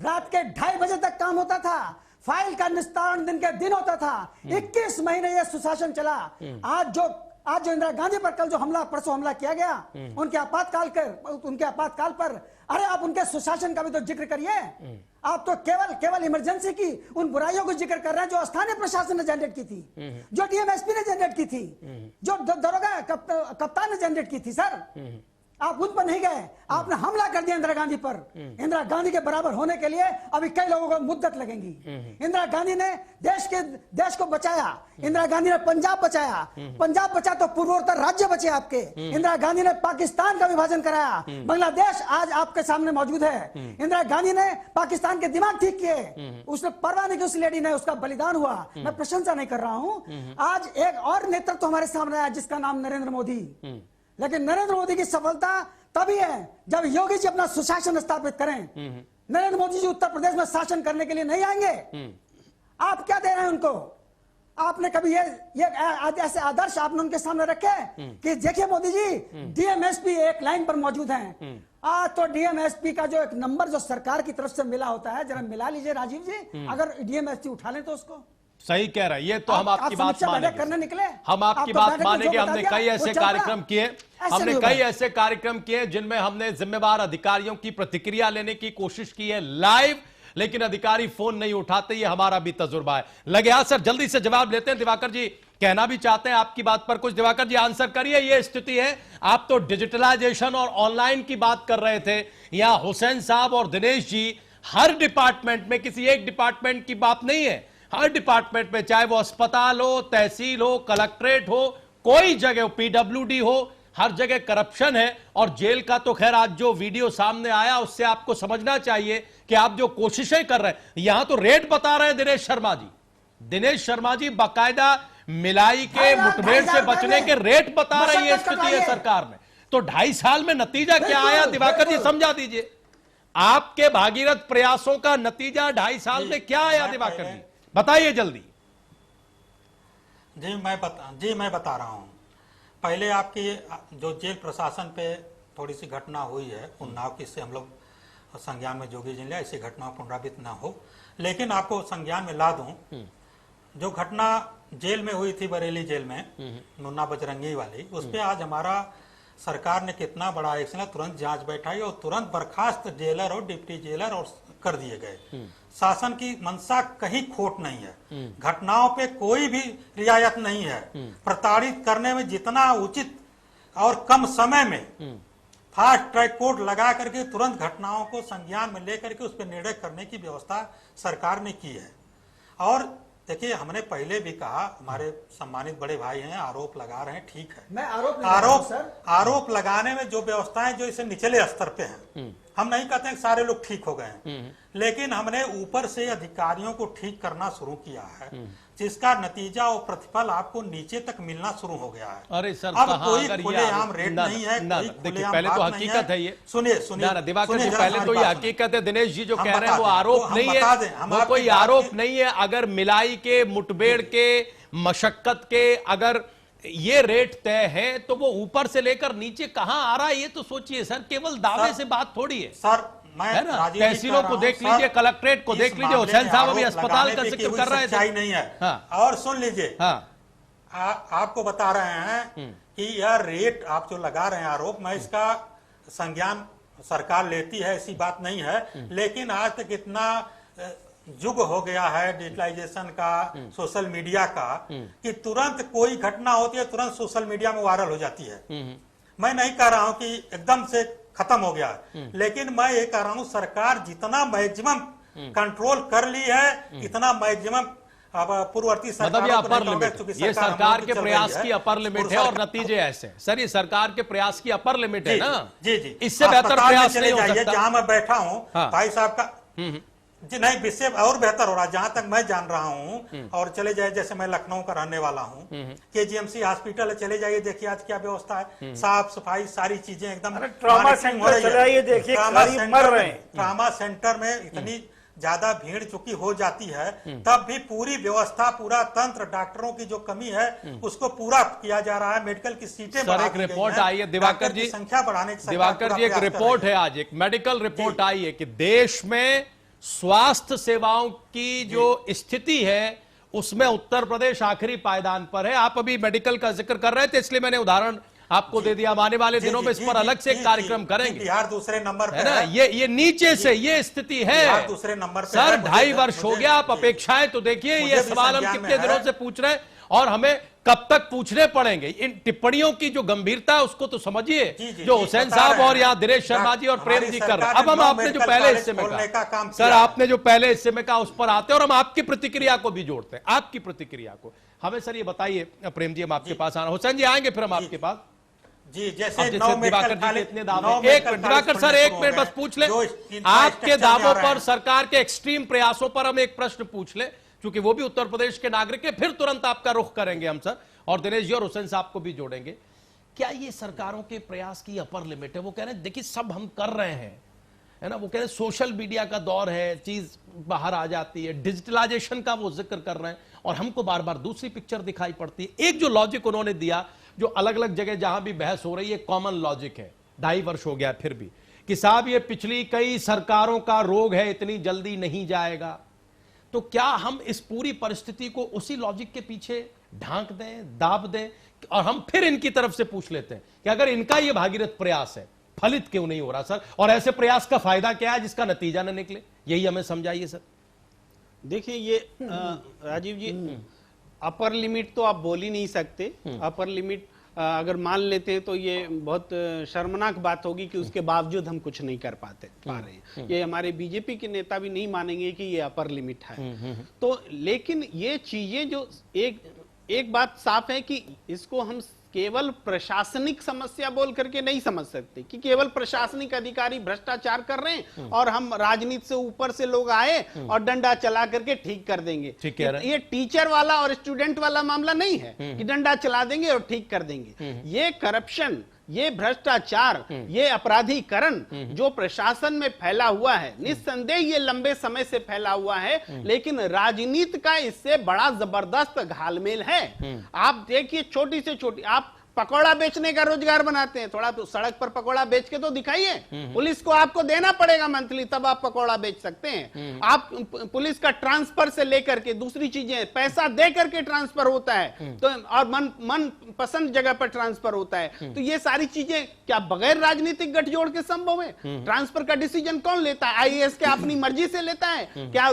रात के 2:30 बजे तक काम होता था। फाइल का निस्तारण दिन के दिन होता था। 21 महीने यह सुशासन चला। आज जो इंदिरा गांधी पर कल जो हमला परसों हमला किया गया उनके आपातकाल पर, अरे आप उनके सुशासन का भी तो जिक्र करिए। आप तो केवल इमरजेंसी की उन बुराइयों को जिक्र कर रहे हैं जो स्थानीय प्रशासन ने जनरेट की थी, जो डीएमएसपी ने जनरेट की थी, जो दरोगा कप्तान ने जनरेट की थी। सर आप उन पर नहीं गए, आपने हमला कर दिया इंदिरा गांधी पर। इंदिरा गांधी के बराबर होने के लिए अभी कई लोगों को मुद्दत लगेंगी। इंदिरा गांधी ने देश को बचाया। इंदिरा गांधी ने पंजाब बचाया। पंजाब बचा तो पूर्वोत्तर राज्य बचे आपके। इंदिरा गांधी ने पाकिस्तान का विभाजन कराया। बांग्लादेश आज आपके सामने मौजूद है। इंदिरा गांधी ने पाकिस्तान के दिमाग ठीक किए। उसने परवाह नहीं की उस लेडी ने, उसका बलिदान हुआ। मैं प्रशंसा नहीं कर रहा हूं। आज एक और नेतृत्व हमारे सामने आया जिसका नाम नरेंद्र मोदी। लेकिन नरेंद्र मोदी की सफलता तभी है जब योगी जी अपना सुशासन स्थापित करें। नरेंद्र मोदी जी उत्तर प्रदेश में शासन करने के लिए नहीं आएंगे। आप क्या दे रहे हैं उनको? आपने कभी ये ऐसे आदर्श आपने उनके सामने रखे कि देखिए मोदी जी डीएमएसपी एक लाइन पर मौजूद हैं। आज तो डीएमएसपी का जो एक नंबर जो सरकार की तरफ से मिला होता है, जरा मिला लीजिए राजीव जी। अगर डीएमएसपी उठा लें तो उसको सही कह रहे हैं। ये तो हम आपकी बात मानेंगे, करने निकले। हम आपकी बात मानेंगे। हमने कई ऐसे कार्यक्रम किए जिनमें हमने जिम्मेवार अधिकारियों की प्रतिक्रिया लेने की कोशिश की है लाइव, लेकिन अधिकारी फोन नहीं उठाते। ये हमारा भी तजुर्बा है। लगे हाथ सर, जल्दी से जवाब लेते हैं। दिवाकर जी कहना भी चाहते हैं आपकी बात पर कुछ। दिवाकर जी आंसर करिए। ये स्थिति है, आप तो डिजिटलाइजेशन और ऑनलाइन की बात कर रहे थे। यहां हुसैन साहब और दिनेश जी हर डिपार्टमेंट में, किसी एक डिपार्टमेंट की बात नहीं है, हर डिपार्टमेंट में, चाहे वो अस्पताल हो, तहसील हो, कलेक्ट्रेट हो, कोई जगह हो, पीडब्ल्यूडी हो, हर जगह करप्शन है। और जेल का तो खैर आज जो वीडियो सामने आया उससे आपको समझना चाहिए कि आप जो कोशिशें कर रहे हैं। यहां तो रेट बता रहे हैं दिनेश शर्मा जी बाकायदा मिलाई के मुठभेड़ से बचने के रेट बता रही है स्थिति है सरकार में। तो 2.5 साल में नतीजा क्या आया दिवाकर जी समझा दीजिए। आपके भागीरथ प्रयासों का नतीजा 2.5 साल में क्या आया दिवाकर जी, बताइए जल्दी। जी मैं बता रहा हूं। पहले आपकी जो जेल प्रशासन पे थोड़ी सी घटना हुई है, उन्नाव की, से हम लोग संज्ञान में जोगी जी लिया, ऐसी घटना पुनरावृत्त ना हो। लेकिन आपको संज्ञान में ला दूं, जो घटना जेल में हुई थी, बरेली जेल में, मुन्ना बजरंगी वाली, उस पर आज हमारा सरकार ने कितना बड़ा एक्शन, तुरंत जांच बैठाई और तुरंत बर्खास्त जेलर और डिप्टी जेलर और कर दिए गए। शासन की मंशा कहीं खोट नहीं है। घटनाओं पे कोई भी रियायत नहीं है। प्रताड़ित करने में जितना उचित और कम समय में फास्ट ट्रैक कोर्ट लगा करके तुरंत घटनाओं को संज्ञान में लेकर के उस पर निर्णय करने की व्यवस्था सरकार ने की है। और देखिए, हमने पहले भी कहा, हमारे सम्मानित बड़े भाई हैं, आरोप लगा रहे हैं, ठीक है। मैं आरोप नहीं लगा रहा हूं, सर। आरोप लगाने में जो व्यवस्थाएं जो इसे निचले स्तर पे हैं, हम नहीं कहते हैं कि सारे लोग ठीक हो गए हैं, लेकिन हमने ऊपर से अधिकारियों को ठीक करना शुरू किया है, जिसका नतीजा और प्रतिफल आपको नीचे तक मिलना शुरू हो गया है। अरे सर, अब कहाँ कोई अगर ये खुलेआम रेट नहीं है, कोई देखिए, खुलेआम पहले तो बात नहीं हकीकत है ये। सुनिए सुनिए दिवाकर जी, सुनिए, पहले जरा तो ये हमारी बात हकीकत है, दिनेश जी जो हम कह रहे हैं वो बता दें, आरोप हम नहीं बता दें, है, हम वो आपकी कोई बात आरोप की- नहीं है। अगर मिलाई के, मुठभेड़ के, मशक्कत के अगर ये रेट तय है तो वो ऊपर से लेकर नीचे कहां आ रहा है ये तो सोचिए सर। केवल दावे सर, से बात थोड़ी है सर। मैं है ना? राजीव जी तहसीलों कह को रहा देख हूं, लीजिए, सर, कलेक्ट्रेट को इस देख लीजिए, मामले हुसैन में साहब अभी आरोप अस्पताल लगाने का पे जिक्र कोई कर रहे सच्चाई थे। नहीं है। हाँ। और सुन लीजिए, हाँ, आपको बता रहे हैं कि यह रेट आप जो लगा रहे हैं आरोप, मैं इसका संज्ञान सरकार लेती है, ऐसी बात नहीं है, लेकिन आज तक इतना युग हो गया है डिजिटलाइजेशन का, सोशल मीडिया का, कि तुरंत कोई घटना होती है तुरंत सोशल मीडिया में वायरल हो जाती है। मैं नहीं कह रहा हूं कि एकदम से खत्म हो गया है, लेकिन मैं ये कह रहा हूं सरकार जितना मैक्सिमम कंट्रोल कर ली है, इतना मैक्सिमम अब पूर्ववर्ती मतलब ये अपर लिमिट, ये सरकार के प्रयास की अपर लिमिट है और नतीजे ऐसे हैं। सर, ये सरकार के प्रयास की अपर लिमिट है ना। जी जी, इससे बेहतर प्रयास नहीं हो सकता। जहां मैं बैठा हूं हाँ। भाई साहब का जी, नहीं, विषय और बेहतर हो रहा है जहां तक मैं जान रहा हूं। और चले जाए, जैसे मैं लखनऊ का रहने वाला हूं, KGMC हॉस्पिटल है, चले जाइए, देखिए आज क्या व्यवस्था है, साफ सफाई, सारी चीजें एकदम। ट्रॉमा सेंटर चले जाइए, देखिए गरीब मर रहे हैं। ट्रॉमा सेंटर में इतनी ज्यादा भीड़ चुकी हो जाती है, तब भी पूरी व्यवस्था, पूरा तंत्र, डॉक्टरों की जो कमी है उसको पूरा किया जा रहा है। मेडिकल की सीटें सर, बढ़ा एक दी गई रिपोर्ट हैं, आई है दिवाकर डॉक्टर की जी, संख्या बढ़ाने की दिवाकर जी, एक रिपोर्ट है आज, एक मेडिकल रिपोर्ट आई है कि देश में स्वास्थ्य सेवाओं की जो स्थिति है उसमें उत्तर प्रदेश आखिरी पायदान पर है। आप अभी मेडिकल का जिक्र कर रहे थे, इसलिए मैंने उदाहरण आपको दे दिया। आने वाले दिनों में इस पर अलग से एक कार्यक्रम करेंगे। बिहार दूसरे नंबर पे है ना, ये नीचे से ये स्थिति है। बिहार दूसरे नंबर पे सर, है। 2.5 वर्ष हो गया, आप अपेक्षाएं तो देखिए। मुझे ये भी सवाल हम संज्ञान कितने में दिनों है। से पूछ रहे हैं और हमें कब तक पूछने पड़ेंगे। इन टिप्पणियों की जो गंभीरता है उसको तो समझिए, जो हुसैन साहब और यहाँ दिनेश शर्मा जी और प्रेम जी कर रहे हैं। अब हम आपने जो पहले हिस्से में कहा, सर आपने जो पहले हिस्से में कहा उस पर आते हैं और हम आपकी प्रतिक्रिया को भी जोड़ते हैं, आपकी प्रतिक्रिया को। हमें सर ये बताइए, प्रेम जी हम आपके पास आना, हुसैन जी आएंगे फिर हम आपके पास। जी, जैसे दिवाकर जी के इतने दावे, एक मिनट दिवाकर सर, एक मिनट बस पूछ ले, आपके दावों पर, सरकार के एक्सट्रीम प्रयासों पर हम एक प्रश्न पूछ ले, क्योंकि वो भी उत्तर प्रदेश के नागरिक है, फिर तुरंत आपका रुख करेंगे हम सर, और दिनेश जी और हुसैन साहब को भी जोड़ेंगे। क्या ये सरकारों के प्रयास की अपर लिमिट है? वो कह रहे हैं देखिए सब हम कर रहे हैं, है ना, वो कह रहे हैं सोशल मीडिया का दौर है, चीज बाहर आ जाती है, डिजिटलाइजेशन का वो जिक्र कर रहे हैं और हमको बार बार दूसरी पिक्चर दिखाई पड़ती है। एक जो लॉजिक उन्होंने दिया, जो अलग अलग जगह जहां भी बहस हो रही है, कॉमन लॉजिक है, 2.5 वर्ष हो गया फिर भी, कि साहब ये पिछली कई सरकारों का रोग है, इतनी जल्दी नहीं जाएगा। तो क्या हम इस पूरी परिस्थिति को उसी लॉजिक के पीछे ढांक दें, दाब दें, और हम फिर इनकी तरफ से पूछ लेते हैं कि अगर इनका यह भागीरथ प्रयास है, फलित क्यों नहीं हो रहा सर, और ऐसे प्रयास का फायदा क्या है जिसका नतीजा न निकले? यही हमें समझाइए सर। देखिए, ये राजीव जी, अपर लिमिट तो आप बोल ही नहीं सकते। अपर लिमिट अगर मान लेते हैं तो ये बहुत शर्मनाक बात होगी कि उसके बावजूद हम कुछ नहीं कर पा रहे हैं। ये हमारे बीजेपी के नेता भी नहीं मानेंगे कि ये अपर लिमिट है। तो लेकिन ये चीजें जो एक बात साफ है कि इसको हम केवल प्रशासनिक समस्या बोल करके नहीं समझ सकते कि केवल प्रशासनिक अधिकारी भ्रष्टाचार कर रहे हैं और हम राजनीति से ऊपर से लोग आए और डंडा चला करके ठीक कर देंगे। ये टीचर वाला और स्टूडेंट वाला मामला नहीं है कि डंडा चला देंगे और ठीक कर देंगे। ये करप्शन, ये भ्रष्टाचार, ये अपराधीकरण जो प्रशासन में फैला हुआ है, निस्संदेह ये लंबे समय से फैला हुआ है, लेकिन राजनीति का इससे बड़ा जबरदस्त घालमेल है। आप देखिए, छोटी से छोटी, आप पकौड़ा बेचने का रोजगार बनाते हैं, थोड़ा तो सड़क पर पकौड़ा बेच के तो दिखाइए। पुलिस को आपको देना पड़ेगा मंथली, तब आप पकौड़ा बेच सकते हैं। आप पुलिस का ट्रांसफर से लेकर के दूसरी चीजें पैसा दे करके ट्रांसफर होता है, तो और मन पसंद जगह पर ट्रांसफर होता है। तो ये सारी चीजें क्या बगैर राजनीतिक गठजोड़ के संभव है? ट्रांसफर का डिसीजन कौन लेता है? IAS के अपनी मर्जी से लेता है क्या?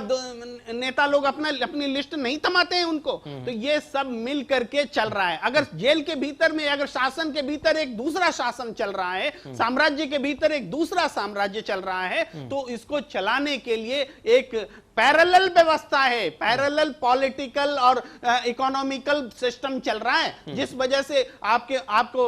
नेता लोग अपनी लिस्ट नहीं थमाते हैं उनको? तो ये सब मिल करके चल रहा है। अगर जेल के भीतर में, अगर शासन के भीतर एक दूसरा शासन चल रहा है, साम्राज्य के भीतर एक दूसरा साम्राज्य चल रहा है, तो इसको चलाने के लिए एक पैरेलल व्यवस्था है, पैरेलल पॉलिटिकल और इकोनॉमिकल सिस्टम चल रहा है, जिस वजह से आपको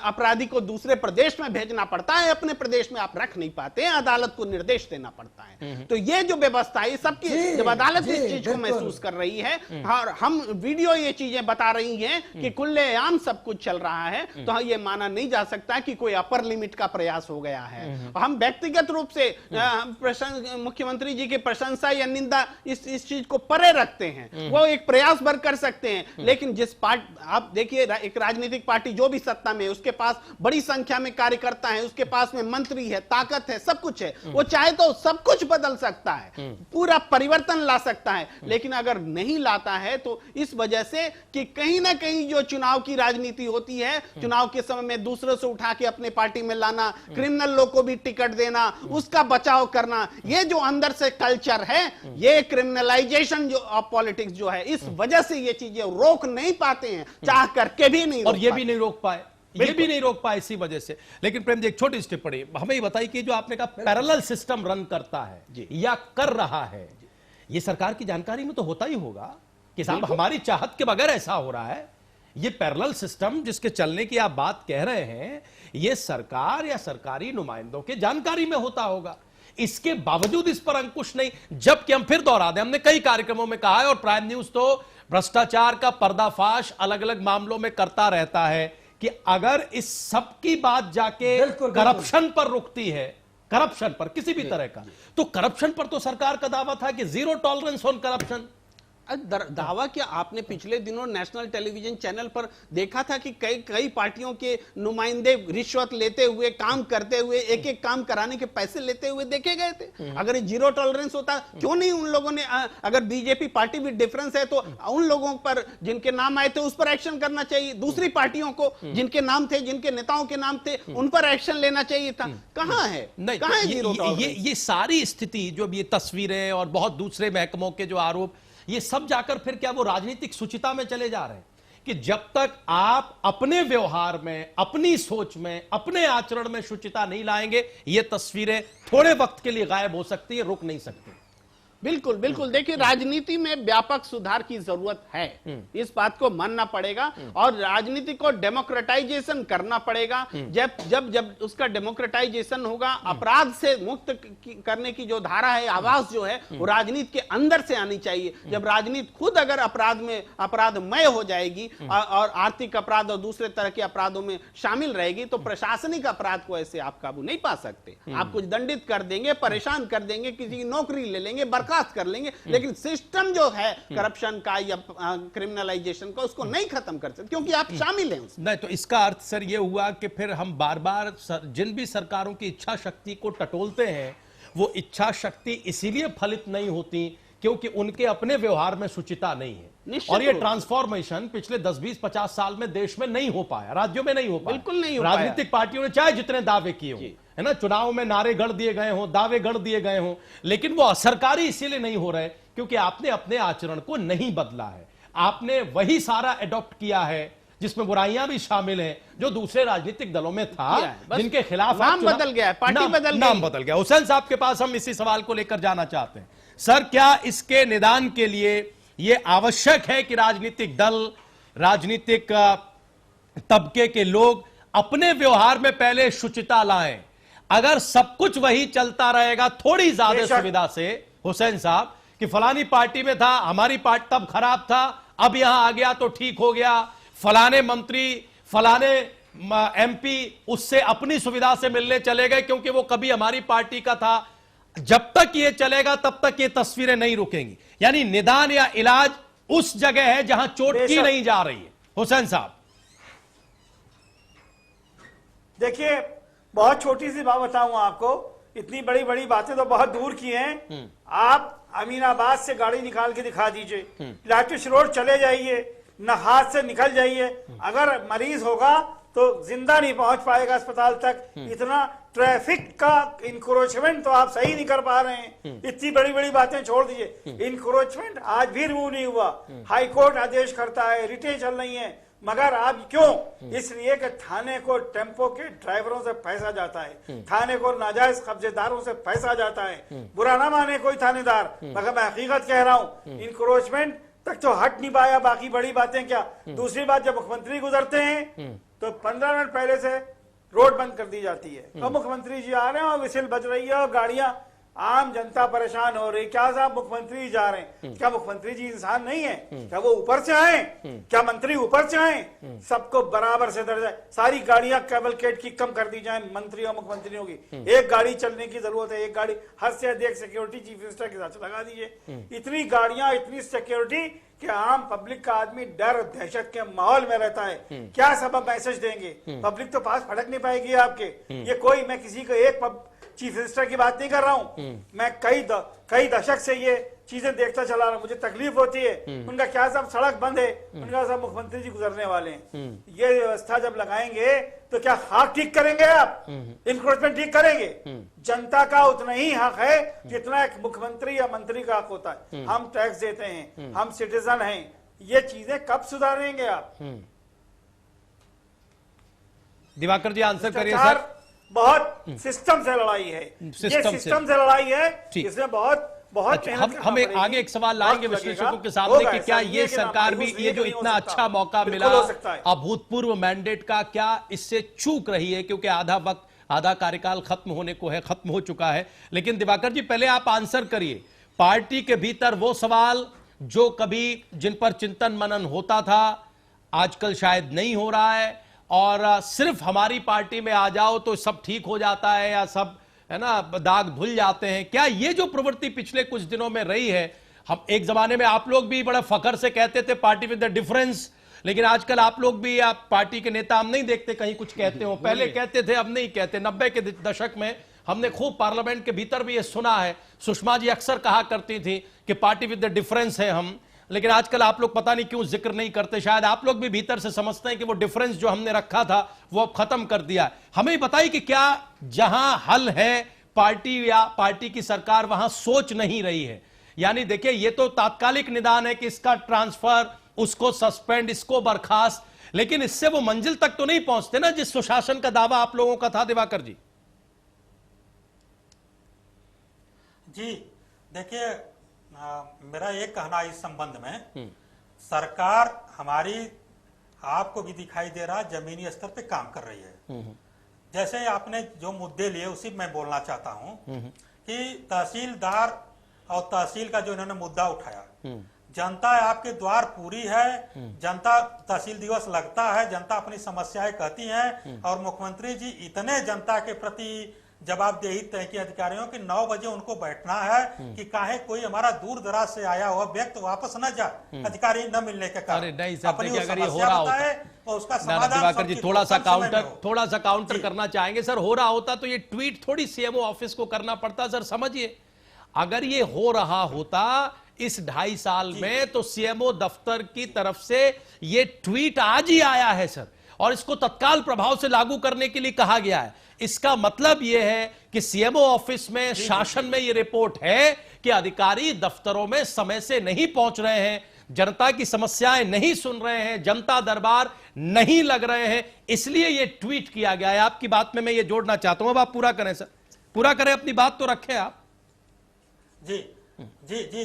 अपराधी को दूसरे प्रदेश में भेजना पड़ता है, अपने प्रदेश में आप रख नहीं पाते हैं, अदालत को निर्देश देना पड़ता है। तो ये जो व्यवस्था है सबकी, जब अदालत इस चीज को महसूस कर रही है और हम वीडियो ये चीजें बता रही हैं कि खुलेआम सब कुछ चल रहा है, तो ये माना नहीं जा सकता कि कोई अपर लिमिट का प्रयास हो गया है। हम व्यक्तिगत रूप से मुख्यमंत्री जी की प्रशंसा या निंदा इस चीज को परे रखते हैं, वो एक प्रयास भर कर सकते हैं, लेकिन जिस आप देखिए एक राजनीतिक पार्टी जो भी सत्ता में, उसके पास बड़ी संख्या में कार्यकर्ता है, उसके पास में मंत्री है, ताकत है, सब कुछ है, वो चाहे तो सब कुछ बदल सकता है, पूरा परिवर्तन ला सकता है, लेकिन अगर नहीं लाता है तो इस वजह से कि कहीं ना कहीं जो चुनाव की राजनीति होती है, चुनाव के समय में दूसरों से उठा के अपने पार्टी में लाना, क्रिमिनल लोग को भी टिकट देना, उसका बचाव करना, ये जो अंदर से कल्चर है, ये क्रिमिनलाइजेशन जो ऑफ पॉलिटिक्स जो है, इस वजह से ये चीजें रोक नहीं पाते हैं, चाह करके भी नहीं, और ये भी नहीं रोक पाए, ये भी नहीं रोक पाए इसी वजह से। लेकिन प्रेम जी एक छोटी टिप्पणी हमें ये बताइए कि जो आपने कहा पैरेलल सिस्टम रन करता है या कर रहा है, ये सरकार की जानकारी में तो होता ही होगा कि साहब हमारी चाहत के बगैर ऐसा हो रहा है। ये पैरेलल सिस्टम जिसके चलने की आप बात कह रहे हैं, ये सरकार या सरकारी नुमाइंदों के जानकारी में होता होगा, इसके बावजूद इस पर अंकुश नहीं। जबकि हम फिर दोहरा दें, हमने कई कार्यक्रमों में कहा है और प्राइम न्यूज तो भ्रष्टाचार का पर्दाफाश अलग अलग मामलों में करता रहता है कि अगर इस सब की बात जाके करप्शन पर रुकती है, करप्शन पर किसी भी तरह का, तो करप्शन पर तो सरकार का दावा था कि जीरो टॉलरेंस ऑन करप्शन। दावा क्या, आपने पिछले दिनों नेशनल टेलीविजन चैनल पर देखा था कि कई पार्टियों के नुमाइंदे रिश्वत लेते हुए, काम करते हुए, एक एक काम कराने के पैसे लेते हुए देखे गए थे। अगर ये जीरो टॉलरेंस होता, क्यों नहीं उन लोगों ने, अगर बीजेपी पार्टी भी डिफरेंस है तो उन लोगों पर जिनके नाम आए थे उस पर एक्शन करना चाहिए, दूसरी पार्टियों को जिनके नाम थे, जिनके नेताओं के नाम थे, उन पर एक्शन लेना चाहिए था। कहां है, कहां है जीरो टॉलरेंस? ये सारी स्थिति जो ये तस्वीरें और बहुत दूसरे महकमों के जो आरोप, ये सब जाकर फिर क्या वो राजनीतिक सुचिता में चले जा रहे हैं कि जब तक आप अपने व्यवहार में, अपनी सोच में, अपने आचरण में शुचिता नहीं लाएंगे, ये तस्वीरें थोड़े वक्त के लिए गायब हो सकती है, रुक नहीं सकती। बिल्कुल बिल्कुल, देखिए राजनीति में व्यापक सुधार की जरूरत है, इस बात को मानना पड़ेगा, और राजनीति को डेमोक्रेटाइजेशन करना पड़ेगा। जब उसका डेमोक्रेटाइजेशन होगा, अपराध से मुक्त करने की जो धारा है, आवाज जो है, वो राजनीति के अंदर से आनी चाहिए। जब राजनीति खुद अगर अपराधमय हो जाएगी और आर्थिक अपराध और दूसरे तरह के अपराधों में शामिल रहेगी, तो प्रशासनिक अपराध को ऐसे आप काबू नहीं पा सकते। आप कुछ दंडित कर देंगे, परेशान कर देंगे, किसी की नौकरी ले लेंगे, कर लेंगे, लेकिन सिस्टम जो है करप्शन का या क्रिमिनलाइजेशन का, उसको नहीं खत्म कर सकते, क्योंकि आप शामिल हैं उसमें। नहीं, तो इसका अर्थ सर ये हुआ कि फिर हम बार बार जिन भी सरकारों की इच्छा शक्ति को टटोलते हैं, वो इच्छा शक्ति इसीलिए फलित नहीं होती क्योंकि उनके अपने व्यवहार में शुचिता नहीं है। और ये ट्रांसफॉर्मेशन पिछले 10, 20, 50 साल में देश में नहीं हो पाया, राज्यों में नहीं हो पाया, बिल्कुल नहीं हो पाया। राजनीतिक पार्टियों ने चाहे जितने दावे किए हों, है ना, चुनाव में नारे गढ़ दिए गए हों, दावे गढ़ दिए गए हों, लेकिन वो असरकारी इसीलिए नहीं हो रहे क्योंकि आपने अपने आचरण को नहीं बदला है। आपने वही सारा एडॉप्ट किया है जिसमें बुराइयां भी शामिल हैं जो दूसरे राजनीतिक दलों में था, जिनके खिलाफ नाम बदल गया, पार्टी बदल गई, नाम बदल गया। हुसैन साहब के पास हम इसी सवाल को लेकर जाना चाहते हैं। सर, क्या इसके निदान के लिए यह आवश्यक है कि राजनीतिक दल, राजनीतिक तबके के लोग अपने व्यवहार में पहले शुचिता लाएं? अगर सब कुछ वही चलता रहेगा थोड़ी ज्यादा सुविधा से, हुसैन साहब, कि फलानी पार्टी में था, हमारी पार्टी तब खराब था, अब यहां आ गया तो ठीक हो गया, फलाने मंत्री, फलाने एमपी उससे अपनी सुविधा से मिलने चले गए क्योंकि वो कभी हमारी पार्टी का था, जब तक ये चलेगा तब तक ये तस्वीरें नहीं रुकेंगी। यानी निदान या इलाज उस जगह है जहां चोट की नहीं जा रही है। हुसैन साहब, देखिए, बहुत छोटी सी बात बताऊं आपको, इतनी बड़ी बड़ी बातें तो बहुत दूर की हैं। आप अमीनाबाद से गाड़ी निकाल के दिखा दीजिए, लाठीश रोड चले जाइए, नहात से निकल जाइए, अगर मरीज होगा तो जिंदा नहीं पहुंच पाएगा अस्पताल तक। इतना ट्रैफिक का इंक्रोचमेंट तो आप सही नहीं कर पा रहे हैं। इतनी बड़ी बड़ी बातें छोड़ दीजिए, इंक्रोचमेंट आज भी रिमूव नहीं हुआ। हाई कोर्ट आदेश करता है, रिटें चल रही हैं, मगर अब क्यों? इसलिए कि थाने को टेम्पो के ड्राइवरों से पैसा जाता है, थाने को नाजायज कब्जेदारों से पैसा जाता है। बुरा ना माने कोई थानेदार, मगर मैं हकीकत कह रहा हूं, इंक्रोचमेंट तक तो हट नहीं पाया, बाकी बड़ी बातें क्या। दूसरी बात, जब मुख्यमंत्री गुजरते हैं तो 15 मिनट पहले से रोड बंद कर दी जाती है, और मुख्यमंत्री जी आ रहे हैं और विसिल बज रही है और गाड़ियां, आम जनता परेशान हो रही। क्या साहब मुख्यमंत्री जा रहे हैं, क्या मुख्यमंत्री जी इंसान नहीं है? क्या वो ऊपर से आए? क्या मंत्री ऊपर से आए? सबको बराबर से दर्जा, सारी गाड़ियां कैवलकेड की कम कर दी जाए, मंत्री और मुख्यमंत्रियों की एक गाड़ी चलने की जरूरत है, एक गाड़ी हद से अधिक सिक्योरिटी चीफ मिनिस्टर के साथ लगा दीजिए। इतनी गाड़ियां, इतनी सिक्योरिटी कि आम पब्लिक का आदमी डर और दहशत के माहौल में रहता है। क्या सब मैसेज देंगे? पब्लिक तो पास फटक नहीं पाएगी आपके। ये कोई, मैं किसी को एक चीफ मिनिस्टर की बात नहीं कर रहा हूं, मैं कई दशक से ये चीजें देखता चला रहा हूं, मुझे तकलीफ होती है। उनका क्या सब सड़क बंद है, उनका सब मुख्यमंत्री जी गुजरने वाले हैं। ये व्यवस्था जब लगाएंगे तो क्या हक ठीक करेंगे आप? इंक्रोचमेंट ठीक करेंगे? जनता का उतना ही हक है जितना एक मुख्यमंत्री या मंत्री का हक होता है। हम टैक्स देते हैं, हम सिटीजन हैं, ये चीजें कब सुधारेंगे आप? दिवाकर जी आंसर करिए सर। बहुत सिस्टम से लड़ाई है, ये सिस्टम से लड़ाई है, इसमें बहुत हम एक आगे एक सवाल लाएंगे विश्लेषकों के सामने कि क्या ये सरकार भी, ये जो इतना अच्छा मौका मिला अभूतपूर्व मैंडेट का, क्या इससे चूक रही है? क्योंकि आधा कार्यकाल खत्म होने को है, खत्म हो चुका है। लेकिन दिवाकर जी पहले आप आंसर करिए, पार्टी के भीतर वो सवाल जो कभी जिन पर चिंतन मनन होता था आजकल शायद नहीं हो रहा है, और सिर्फ हमारी पार्टी में आ जाओ तो सब ठीक हो जाता है, या सब है ना दाग धुल जाते हैं। क्या ये जो प्रवृत्ति पिछले कुछ दिनों में रही है, हम एक जमाने में आप लोग भी बड़ा फखर से कहते थे पार्टी विद द डिफरेंस, लेकिन आजकल आप लोग भी, आप पार्टी के नेता हम नहीं देखते कहीं कुछ कहते हो, पहले कहते थे अब नहीं कहते। 90 के दशक में हमने खूब पार्लियामेंट के भीतर भी ये सुना है, सुषमा जी अक्सर कहा करती थी कि पार्टी विद द डिफरेंस है हम, लेकिन आजकल आप लोग पता नहीं क्यों जिक्र नहीं करते। शायद आप लोग भी भीतर से समझते हैं कि वो डिफरेंस जो हमने रखा था वो अब खत्म कर दिया। हमें बताइए कि क्या जहां हल है पार्टी या पार्टी की सरकार वहां सोच नहीं रही है? यानी देखिए, ये तो तात्कालिक निदान है कि इसका ट्रांसफर, उसको सस्पेंड, इसको बर्खास्त, लेकिन इससे वो मंजिल तक तो नहीं पहुंचते ना जिस सुशासन का दावा आप लोगों का था। दिवाकर जी देखिए, मेरा एक कहना इस संबंध में, सरकार हमारी आपको भी दिखाई दे रहा जमीनी स्तर पे काम कर रही है। जैसे आपने जो मुद्दे लिए उसी मैं बोलना चाहता हूं कि तहसीलदार और तहसील का जो इन्होंने मुद्दा उठाया, जनता आपके द्वार पूरी है, जनता तहसील दिवस लगता है, जनता अपनी समस्याएं कहती हैं, और मुख्यमंत्री जी इतने जनता के प्रति जवाबदेही तय की अधिकारियों कि 9 बजे उनको बैठना है कि काहे कोई हमारा दूर दराज से आया हुआ व्यक्ति वापस न जाए अधिकारी न मिलने के कारण। अपनी अगर ये हो रहा होता और उसका समाधान, दिवाकर जी थोड़ा सा काउंटर करना चाहेंगे सर। हो रहा होता तो ये ट्वीट थोड़ी सीएमओ ऑफिस को करना पड़ता सर। समझिए, अगर ये हो रहा होता इस 2.5 साल में तो सीएमओ दफ्तर की तरफ से ये ट्वीट आज ही आया है सर, और इसको तत्काल प्रभाव से लागू करने के लिए कहा गया है। इसका मतलब यह है कि सीएमओ ऑफिस में, शासन में यह रिपोर्ट है कि अधिकारी दफ्तरों में समय से नहीं पहुंच रहे हैं, जनता की समस्याएं नहीं सुन रहे हैं, जनता दरबार नहीं लग रहे हैं, इसलिए यह ट्वीट किया गया है। आपकी बात में मैं ये जोड़ना चाहता हूं, अब आप पूरा करें सर, पूरा करें, अपनी बात तो रखें आप। जी,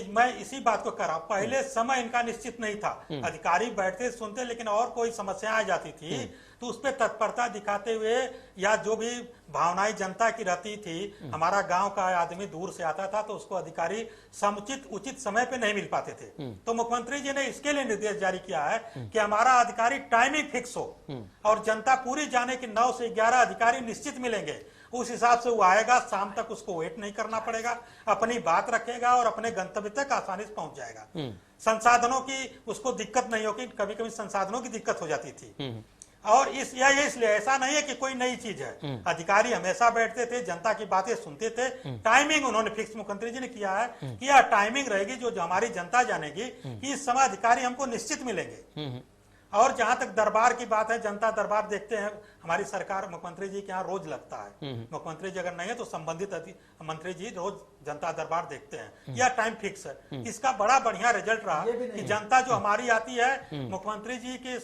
मैं इसी बात को कर रहा हूं। पहले समय इनका निश्चित नहीं था, अधिकारी बैठते सुनते, लेकिन और कोई समस्या आ जाती थी तो उस पर तत्परता दिखाते हुए, या जो भी भावनाएं जनता की रहती थी, हमारा गांव का आदमी दूर से आता था तो उसको अधिकारी समुचित उचित समय पे नहीं मिल पाते थे, तो मुख्यमंत्री जी ने इसके लिए निर्देश जारी किया है कि हमारा अधिकारी टाइमिंग फिक्स हो, और जनता पूरी जाने की 9 से 11 अधिकारी निश्चित मिलेंगे, उस हिसाब से वो आएगा, शाम तक उसको वेट नहीं करना पड़ेगा, अपनी बात रखेगा और अपने गंतव्य तक आसानी से पहुंच जाएगा। संसाधनों की उसको दिक्कत नहीं होगी, कभी कभी संसाधनों की दिक्कत हो जाती थी। और इसलिए ऐसा नहीं है कि कोई नई चीज है, अधिकारी हमेशा बैठते थे, जनता की बातें सुनते थे, टाइमिंग उन्होंने फिक्स मुख्यमंत्री जी ने किया है कि यह टाइमिंग रहेगी जो हमारी जनता जानेगी कि इस समय अधिकारी हमको निश्चित मिलेंगे। और जहां तक दरबार की बात है, जनता दरबार देखते हैं हमारी सरकार मुख्यमंत्री जी के यहाँ रोज लगता है। मुख्यमंत्री जी अगर नहीं है तो संबंधित मंत्री जी रोज जनता दरबार देखते हैं, यह टाइम फिक्स है। इसका बड़ा बढ़िया रिजल्ट रहा कि जनता जो हमारी आती है मुख्यमंत्री जी के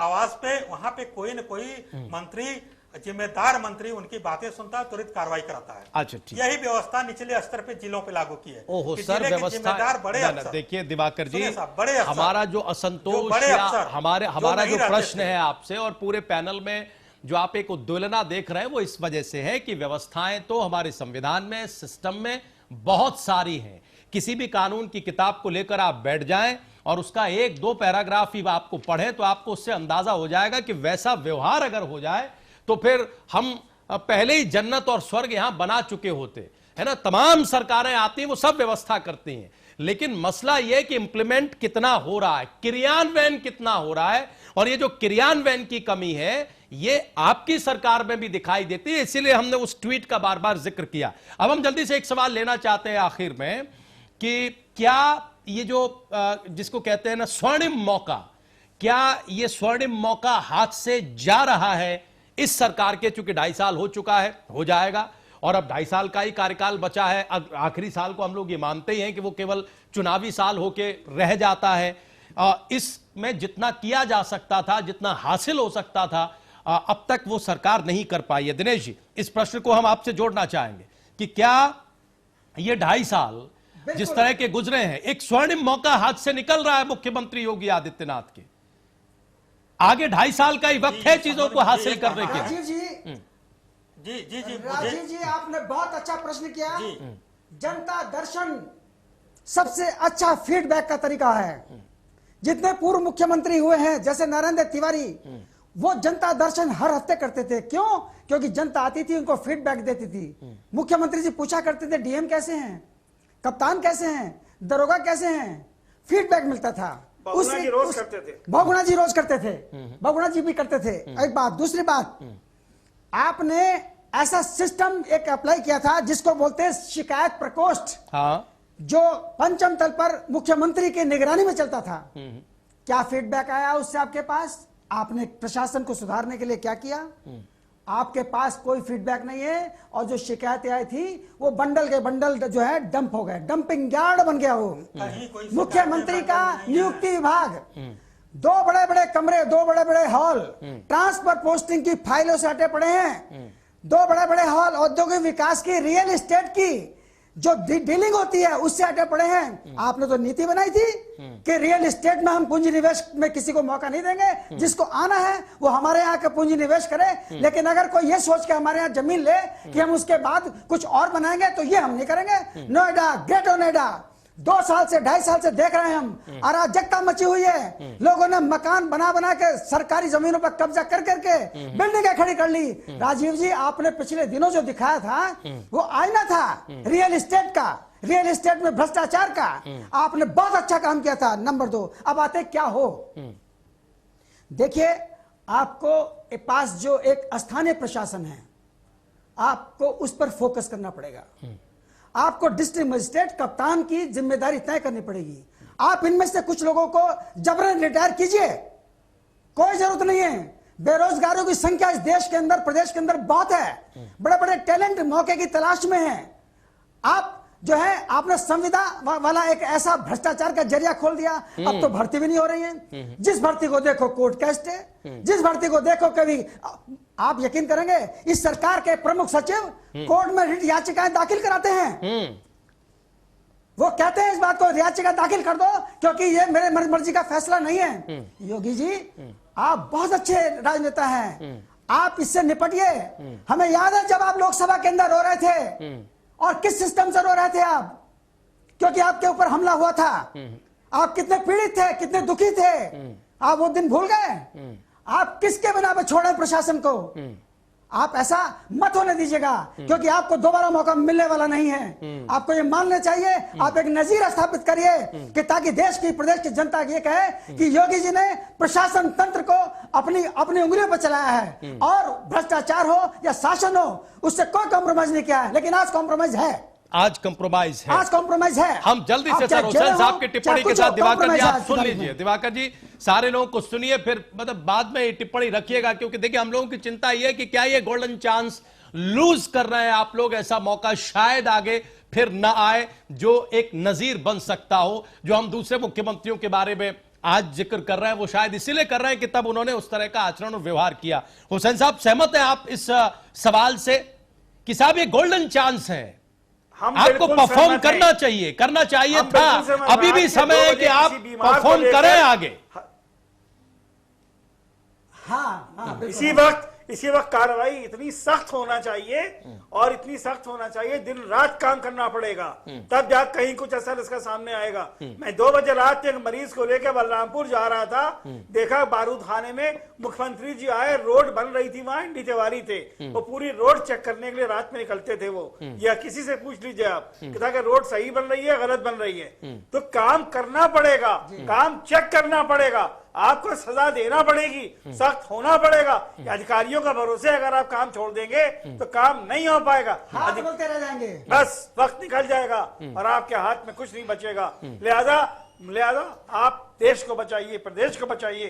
आवास पे, वहां पे कोई न कोई मंत्री, जिम्मेदार मंत्री उनकी बातें सुनता है, तुरंत कार्रवाई कराता है। अच्छा, ठीक। यही व्यवस्था निचले स्तर पे जिलों पे लागू की है। ओहो कि सर, जिले के व्यवस्था जिम्मेदार बड़े अफसर, देखिए दिवाकर जी, सुनिए साहब, बड़े अफसर, हमारा जो जो असंतोष बड़े या अफसर, हमारा जो नहीं प्रश्न रहते थे। है आपसे और पूरे पैनल में जो आप एक उद्दोलना देख रहे हैं, वो इस वजह से है कि व्यवस्थाएं तो हमारे संविधान में, सिस्टम में बहुत सारी हैं। किसी भी कानून की किताब को लेकर आप बैठ जाएं और उसका 1-2 पैराग्राफ ही आपको पढ़ें तो आपको उससे अंदाजा हो जाएगा कि वैसा व्यवहार अगर हो जाए तो फिर हम पहले ही जन्नत और स्वर्ग यहां बना चुके होते, है ना। तमाम सरकारें आती हैं, वो सब व्यवस्था करती हैं, लेकिन मसला यह कि इंप्लीमेंट कितना हो रहा है, क्रियान्वयन कितना हो रहा है। और ये जो क्रियान्वयन की कमी है, ये आपकी सरकार में भी दिखाई देती है, इसीलिए हमने उस ट्वीट का बार बार जिक्र किया। अब हम जल्दी से एक सवाल लेना चाहते हैं आखिर में कि क्या ये जो जिसको कहते हैं ना स्वर्णिम मौका, क्या ये स्वर्णिम मौका हाथ से जा रहा है इस सरकार के? चूंकि 2.5 साल हो चुका है, हो जाएगा, और अब 2.5 साल का ही कार्यकाल बचा है। आखिरी साल को हम लोग ये मानते ही हैं कि वो केवल चुनावी साल होके रह जाता है। इसमें जितना किया जा सकता था, जितना हासिल हो सकता था, अब तक वो सरकार नहीं कर पाई है। दिनेश जी, इस प्रश्न को हम आपसे जोड़ना चाहेंगे कि क्या ये 2.5 साल जिस तरह के गुजरे हैं, एक स्वर्णिम मौका हाथ से निकल रहा है मुख्यमंत्री योगी आदित्यनाथ के, आगे 2.5 साल का ही वक्त है चीजों को हासिल करने के। राजीव जी, जी राजीव जी, आपने बहुत अच्छा प्रश्न किया। जनता दर्शन सबसे अच्छा फीडबैक का तरीका है। जितने पूर्व मुख्यमंत्री हुए हैं, जैसे नरेंद्र तिवारी, वो जनता दर्शन हर हफ्ते करते थे। क्यों? क्योंकि जनता आती थी, उनको फीडबैक देती थी। मुख्यमंत्री जी पूछा करते थे डीएम कैसे हैं, कप्तान कैसे हैं, दरोगा कैसे हैं, फीडबैक मिलता था। बहुगुणा जी रोज करते थे। बहुगुणा जी रोज करते थे, बहुगुणा जी भी करते थे। एक बात। दूसरी बात, आपने ऐसा सिस्टम एक अप्लाई किया था जिसको बोलते हैं शिकायत प्रकोष्ठ, हाँ, जो पंचम तल पर मुख्यमंत्री की निगरानी में चलता था। क्या फीडबैक आया उससे आपके पास? आपने प्रशासन को सुधारने के लिए क्या किया? आपके पास कोई फीडबैक नहीं है। और जो शिकायतें आई थी वो बंडल के बंडल जो है डंप हो गए, डंपिंग यार्ड बन गया वो। मुख्यमंत्री का नियुक्ति विभाग, 2 बड़े-बड़े कमरे, 2 बड़े-बड़े हॉल, ट्रांसफर पोस्टिंग की फाइलों से हटे पड़े हैं। 2 बड़े-बड़े हॉल औद्योगिक विकास की, रियल एस्टेट की जो डीलिंग होती है उससे हटे पड़े हैं। आपने तो नीति बनाई थी कि रियल एस्टेट में हम पूंजी निवेश में किसी को मौका नहीं देंगे, जिसको आना है वो हमारे यहाँ के पूंजी निवेश करे। लेकिन अगर कोई ये सोच के हमारे यहाँ जमीन ले कि हम उसके बाद कुछ और बनाएंगे, तो ये हम नहीं करेंगे। नोएडा, ग्रेटर नोएडा, 2 साल से 2.5 साल से देख रहे हैं हम, अराजकता मची हुई है। लोगों ने मकान बना बना के सरकारी जमीनों पर कब्जा कर करके बिल्डिंगें खड़ी कर ली। राजीव जी, आपने पिछले दिनों जो दिखाया था वो आईना था रियल एस्टेट का, रियल एस्टेट में भ्रष्टाचार का। आपने बहुत अच्छा काम किया था। नंबर 2, अब आते क्या हो। देखिए, आपको पास जो एक स्थानीय प्रशासन है, आपको उस पर फोकस करना पड़ेगा। आपको डिस्ट्रिक्ट मजिस्ट्रेट, कप्तान की जिम्मेदारी तय करनी पड़ेगी। आप इनमें से कुछ लोगों को जबरन रिटायर कीजिए, कोई जरूरत नहीं है। बेरोजगारों की संख्या इस देश के अंदर, प्रदेश के अंदर बहुत है। बड़े बड़े टैलेंट मौके की तलाश में हैं। आप जो है, आपने संविदा वाला एक ऐसा भ्रष्टाचार का जरिया खोल दिया। अब तो भर्ती भी नहीं हो रही है। जिस भर्ती को देखो कोर्ट केस है, जिस भर्ती को देखो कभी, आप यकीन करेंगे इस सरकार के प्रमुख सचिव कोर्ट में रिट याचिकाएं दाखिल कराते हैं। वो कहते हैं इस बात को याचिका दाखिल कर दो क्योंकि ये मेरे मर्जी का फैसला नहीं है। योगी जी, आप बहुत अच्छे राजनेता हैं, आप इससे निपटिए। हमें याद है जब आप लोकसभा के अंदर रो रहे थे, और किस सिस्टम से रो रहे थे आप, क्योंकि आपके ऊपर हमला हुआ था। आप कितने पीड़ित थे, कितने दुखी थे, आप वो दिन भूल गए? आप किसके बिना पे छोड़े प्रशासन को? आप ऐसा मत होने दीजिएगा, क्योंकि आपको दोबारा मौका मिलने वाला नहीं है। आपको ये मानना चाहिए। आप एक नजीर स्थापित करिए कि ताकि देश की, प्रदेश की जनता ये कहे कि योगी जी ने प्रशासन तंत्र को अपनी उंगलियों पर चलाया है, और भ्रष्टाचार हो या शासन हो, उससे कोई कॉम्प्रोमाइज नहीं किया है। लेकिन आज कॉम्प्रोमाइज है। आज कंप्रोमाइज है। आज कॉम्प्रोमाइज है। हम जल्दी आप से चाहे सर जेल हुसैन हो, साहब की टिप्पणी चाहे के कुछ साथ हो, दिवाकर जी compromise आप है सुन आज लीजिए। में। दिवाकर जी सारे लोगों को सुनिए, फिर मतलब बाद में ये टिप्पणी रखिएगा, क्योंकि देखिए हम लोगों की चिंता ये है कि क्या ये गोल्डन चांस लूज कर रहे हैं आप लोग। ऐसा मौका शायद आगे फिर न आए जो एक नजीर बन सकता हो। जो हम दूसरे मुख्यमंत्रियों के बारे में आज जिक्र कर रहे हैं वो शायद इसीलिए कर रहे हैं कि तब उन्होंने उस तरह का आचरण और व्यवहार किया। हुसैन साहब सहमत हैं आप इस सवाल से कि साहब ये गोल्डन चांस है, हम आपको बिल्कुल परफॉर्म सहमत करना हैं। चाहिए, करना चाहिए हम था, बिल्कुल सहमत अभी हैं। भी आज के समय 2 है बजे कि आप किसी बीमार को परफॉर्म लेकर- करें आगे। हाँ हाँ बिल्कुल। इसी वक्त कार्रवाई इतनी सख्त होना चाहिए और इतनी सख्त होना चाहिए, दिन रात काम करना पड़ेगा, तब जा कहीं कुछ असर इसका सामने आएगा। मैं 2 बजे रात के एक मरीज को लेकर बलरामपुर जा रहा था, देखा बारूद खाने में मुख्यमंत्री जी आए, रोड बन रही थी, वहां इंडी तिवारी थे, वो पूरी रोड चेक करने के लिए रात में निकलते थे वो, या किसी से पूछ लीजिए आप कि था कि रोड सही बन रही है गलत बन रही है। तो काम करना पड़ेगा, काम चेक करना पड़ेगा, आपको सजा देना पड़ेगी, सख्त होना पड़ेगा। अधिकारियों का भरोसे अगर आप काम छोड़ देंगे तो काम नहीं हो पाएगा, हाथ बोलते रह जाएंगे। बस वक्त निकल जाएगा और आपके हाथ में कुछ नहीं बचेगा। लिहाजा आप देश को बचाइए, प्रदेश को बचाइए,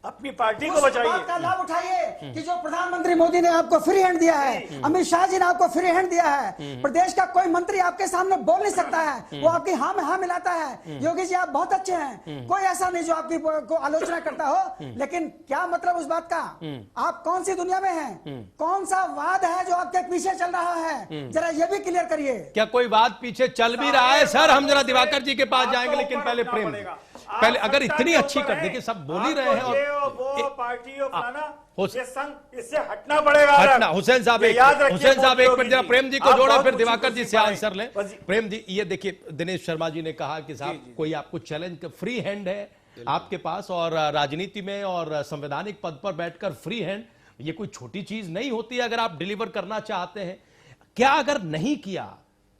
अपनी पार्टी को उस बचाइए। बात का लाभ उठाइए कि जो प्रधानमंत्री मोदी ने आपको फ्री हैंड दिया है, अमित शाह जी ने आपको फ्री हैंड दिया है। प्रदेश का कोई मंत्री आपके सामने बोल नहीं सकता है, वो आपकी हाँ में हाँ मिलाता है। योगी जी आप बहुत अच्छे हैं, कोई ऐसा नहीं जो आपकी को आलोचना करता हो, लेकिन क्या मतलब उस बात का? आप कौन सी दुनिया में हैं? कौन सा वाद है जो आपके पीछे चल रहा है? जरा ये भी क्लियर करिए। क्या कोई बात पीछे चल भी रहा है? सर हम जरा दिवाकर जी के पास जाएंगे, लेकिन पहले प्रेम जी, पहले अगर इतनी अच्छी कर, देखिए सब बोल ही रहे हैं और वो पार्टी और फलाना, हो- ये संघ, इससे हटना पड़ेगा। हटना। हुसैन साहब ये एक याद रखिए, हुसैन साहब एक मिनट जरा योगी प्रेम जी को आप जोड़ा, बहुत फिर कुछ दिवाकर जी से पाए। आंसर लें। बस प्रेम जी ये देखिए दिनेश शर्मा जी ने कहा कि साहब कोई आपको चैलेंज, फ्री हैंड है आपके पास, और राजनीति में और संवैधानिक पद पर बैठकर फ्री हैंड ये कोई छोटी चीज नहीं होती है अगर आप डिलीवर करना चाहते हैं। क्या अगर नहीं किया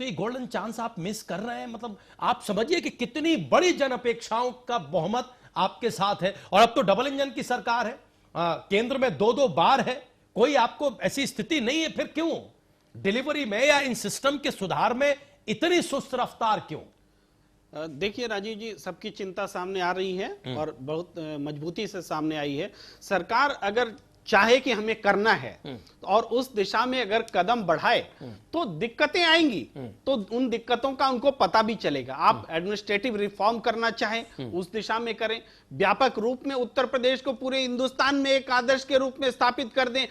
तो ये गोल्डन चांस आप मिस कर रहे हैं? मतलब आप समझिए कि कितनी बड़ी जन अपेक्षाओं का बहुमत आपके साथ है, और अब तो डबल इंजन की सरकार है, केंद्र में 2-2 बार है, कोई आपको ऐसी स्थिति नहीं है, फिर क्यों डिलीवरी में या इन सिस्टम के सुधार में इतनी सुस्त रफ्तार क्यों? देखिए राजीव जी, सबकी चिंता सामने आ रही है और बहुत मजबूती से सामने आई है। सरकार अगर चाहे कि हमें करना है और उस दिशा में अगर कदम बढ़ाए तो दिक्कतें आएंगी, तो उन दिक्कतों का उनको पता भी चलेगा। आप एडमिनिस्ट्रेटिव रिफॉर्म करना चाहें उस दिशा में करें, व्यापक रूप में उत्तर प्रदेश को पूरे हिंदुस्तान में एक आदर्श के रूप में स्थापित कर दें,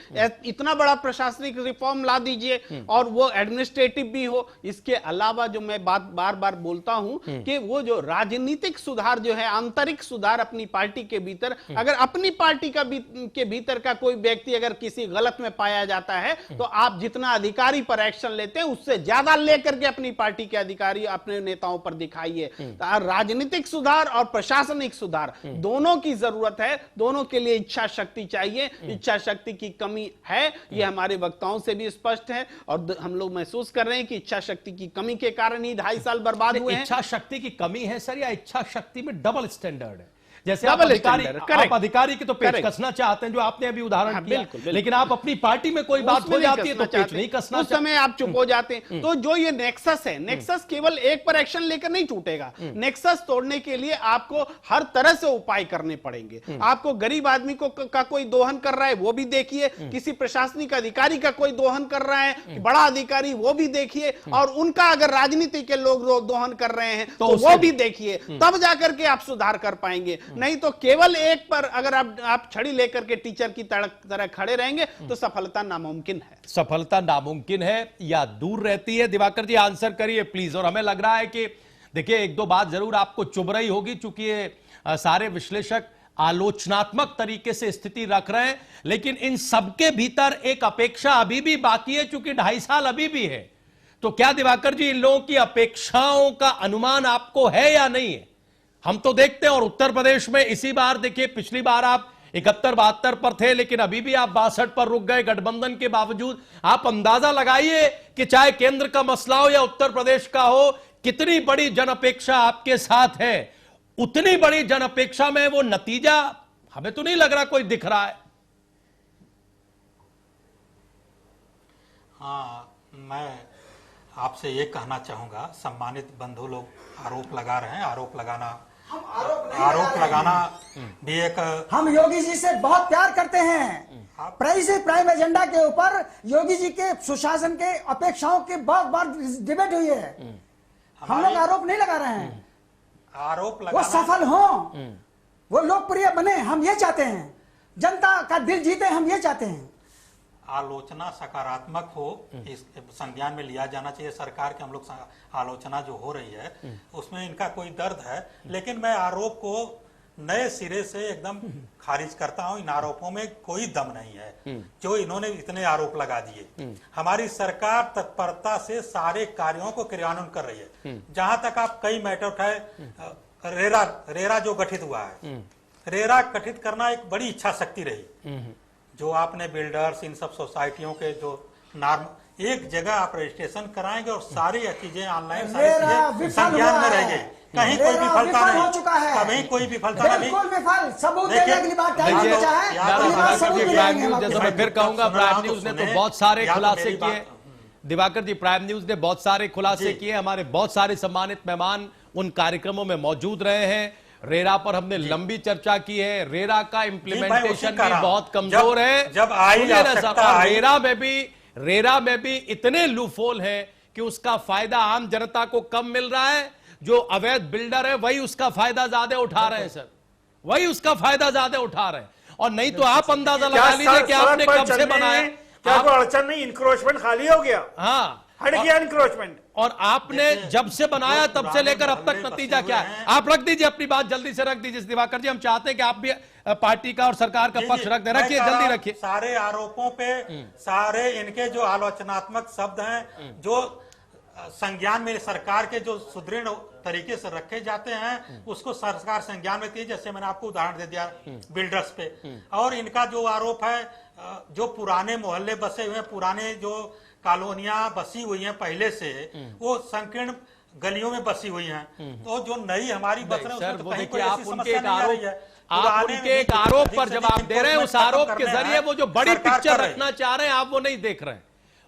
इतना बड़ा प्रशासनिक रिफॉर्म ला दीजिए और वो एडमिनिस्ट्रेटिव भी हो। इसके अलावा जो मैं बात बार बार बोलता हूं कि वो जो राजनीतिक सुधार जो है, आंतरिक सुधार अपनी पार्टी के भीतर, अगर अपनी पार्टी के भीतर का कोई व्यक्ति अगर किसी गलत में पाया जाता है तो आप जितना अधिकारी पर एक्शन लेते हैं उससे ज्यादा लेकर के अपनी पार्टी के अधिकारी अपने नेताओं पर दिखाइए। राजनीतिक सुधार और प्रशासनिक सुधार दोनों की जरूरत है, दोनों के लिए इच्छा शक्ति चाहिए। इच्छा शक्ति की कमी है, यह हमारे वक्ताओं से भी स्पष्ट है और हम लोग महसूस कर रहे हैं कि इच्छा शक्ति की कमी के कारण ही 2.5 साल बर्बाद हुए हैं। इच्छा शक्ति की कमी है सर, या इच्छा शक्ति में डबल स्टैंडर्ड है? जैसे आप अधिकारी की तो पेच कसना चाहते हैं, जो आपने अभी उदाहरण किया, बिल्कुल। लेकिन आप अपनी पार्टी में कोई बात हो जाती है तो पेच नहीं कसना, उस समय आप चुप हो जाते हैं। तो जो ये नेक्सस है, नेक्सस केवल एक पर एक्शन लेकर नहीं टूटेगा। नेक्सस तोड़ने के लिए आपको हर तरह से उपाय करने पड़ेंगे। आपको गरीब आदमी का कोई दोहन कर रहा है वो भी देखिए, किसी प्रशासनिक अधिकारी का कोई दोहन कर रहा है बड़ा अधिकारी, वो भी देखिए, और उनका अगर राजनीति के लोग दोहन कर रहे हैं तो वो भी देखिए, तब जाकर के आप सुधार कर पाएंगे। नहीं तो केवल एक पर अगर आप छड़ी लेकर के टीचर की तरह खड़े रहेंगे तो सफलता नामुमकिन है। सफलता नामुमकिन है या दूर रहती है? दिवाकर जी आंसर करिए प्लीज। और हमें लग रहा है कि देखिए एक दो बात जरूर आपको चुभ रही होगी, चूंकि ये सारे विश्लेषक आलोचनात्मक तरीके से स्थिति रख रहे हैं, लेकिन इन सबके भीतर एक अपेक्षा अभी भी बाकी है, चूंकि 2.5 साल अभी भी है। तो क्या दिवाकर जी इन लोगों की अपेक्षाओं का अनुमान आपको है या नहीं है? हम तो देखते हैं, और उत्तर प्रदेश में इसी बार देखिए, पिछली बार आप 71-72 पर थे, लेकिन अभी भी आप 62 पर रुक गए गठबंधन के बावजूद। आप अंदाजा लगाइए कि चाहे केंद्र का मसला हो या उत्तर प्रदेश का हो, कितनी बड़ी जन अपेक्षा आपके साथ है। उतनी बड़ी जन अपेक्षा में वो नतीजा हमें तो नहीं लग रहा कोई दिख रहा है। हाँ, मैं आपसे ये कहना चाहूंगा, सम्मानित बंधु लोग आरोप लगा रहे हैं, आरोप लगाना भी एक, हम योगी जी से बहुत प्यार करते हैं। प्राइम एजेंडा के ऊपर योगी जी के सुशासन के अपेक्षाओं की बहुत बार डिबेट हुई है। हम लोग आरोप नहीं लगा रहे हैं, आरोप वो लगाना, सफल हो, वो लोकप्रिय बने, हम ये चाहते हैं। जनता का दिल जीते, हम ये चाहते हैं। आलोचना सकारात्मक हो, इस संज्ञान में लिया जाना चाहिए। सरकार की हम लोग आलोचना जो हो रही है उसमें इनका कोई दर्द है, लेकिन मैं आरोप को नए सिरे से एकदम खारिज करता हूं। इन आरोपों में कोई दम नहीं है जो इन्होंने इतने आरोप लगा दिए। हमारी सरकार तत्परता से सारे कार्यों को क्रियान्वयन कर रही है। जहां तक आप कई मैटर उठाए, रेरा जो गठित हुआ है, रेरा गठित करना एक बड़ी इच्छा शक्ति रही। जो आपने बिल्डर्स, इन सब सोसाइटियों के जो नॉर्म, एक जगह आप रजिस्ट्रेशन कराएंगे और सारी चीजें ऑनलाइन, सारी चीजें संज्ञान में रह गई। कहीं कोई विफलता नहीं हो चुका है, कहीं कोई विफलता नहीं। बिल्कुल विफल, सबूत देने अगली बार टाइम बचा है। जैसे मैं फिर कहूंगा, प्राइम न्यूज ने तो बहुत सारे खुलासे किए। दिवाकर जी, प्राइम न्यूज ने बहुत सारे खुलासे किए। हमारे बहुत सारे सम्मानित मेहमान उन कार्यक्रमों में मौजूद रहे हैं। रेरा पर हमने लंबी चर्चा की है। रेरा का इम्प्लीमेंटेशन भी बहुत कमजोर है। जब आई रेरा में भी इतने लूफोल हैं कि उसका फायदा आम जनता को कम मिल रहा है। जो अवैध बिल्डर है वही उसका फायदा ज्यादा उठा रहे हैं सर, वही उसका फायदा ज्यादा उठा रहे हैं। और नहीं तो आप अंदाजा लगा लीजिए कि आपने कब से बनाया। क्या कोई अड़चन नहीं, इंक्रोचमेंट खाली हो गया, हाँ हट गया इंक्रोचमेंट। और आपने जब से बनाया तब से लेकर अब तक नतीजा क्या है? आप रख दीजिए अपनी बात, जल्दी से रख दीजिए दिवाकर जी। हम चाहते हैं कि आप भी पार्टी का और सरकार का पक्ष रख दे। रखिए, जल्दी रखिए। सारे आरोपों पे सारे इनके जो आलोचनात्मक शब्द हैं, जो संज्ञान में सरकार के जो सुदृढ़ तरीके से रखे जाते हैं, उसको सरकार संज्ञान में थी। जैसे मैंने आपको उदाहरण दे दिया बिल्डर्स पे। और इनका जो आरोप है, जो पुराने मोहल्ले बसे हुए, पुराने जो कॉलोनियां बसी हुई हैं पहले से, वो संकीर्ण गलियों में बसी हुई हैं। तो जो नई हमारी बस रहे हैं, उसमें तो कहीं कोई ऐसी समस्या नहीं आ रही है। आप उनके एक आरोप पर जवाब दे रहे हैं। उस आरोप के जरिए वो जो बड़ी पिक्चर रखना चाह रहे हैं, आप वो नहीं देख रहे हैं।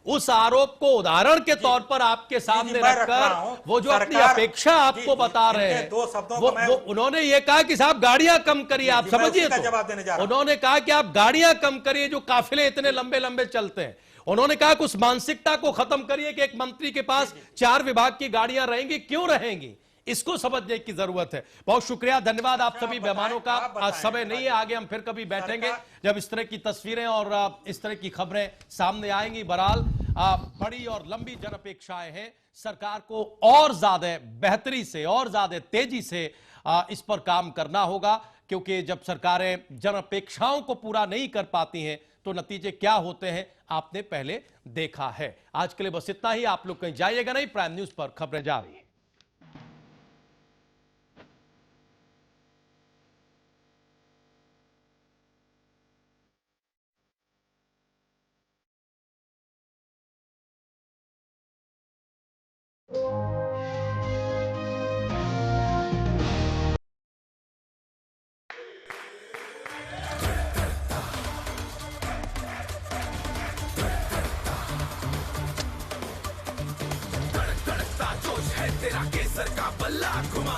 उस आरोप को उदाहरण के तौर पर आपके सामने रखकर वो जो अपनी अपेक्षा आपको बता रहे हैं, वो उन्होंने ये कहा कि साहब गाड़ियां कम करिए। आप समझिए, तो उन्होंने कहा कि आप गाड़ियां कम करिए, जो काफिले इतने लंबे लंबे चलते हैं। उन्होंने कहा कि उस मानसिकता को खत्म करिए कि एक मंत्री के पास 4 विभाग की गाड़ियां रहेंगी। क्यों रहेंगी, इसको समझने की जरूरत है। बहुत शुक्रिया, धन्यवाद आप सभी मेहमानों का। आज समय नहीं है, आगे हम फिर कभी बैठेंगे जब इस तरह की तस्वीरें और इस तरह की खबरें सामने आएंगी। बहरहाल बड़ी और लंबी जन अपेक्षाएं हैं। सरकार को और ज्यादा बेहतरी से और ज्यादा तेजी से इस पर काम करना होगा, क्योंकि जब सरकारें जन अपेक्षाओं को पूरा नहीं कर पाती हैं तो नतीजे क्या होते हैं आपने पहले देखा है। आज के लिए बस इतना ही। आप लोग कहीं जाइएगा नहीं, प्राइम न्यूज पर खबरें जारी हैं।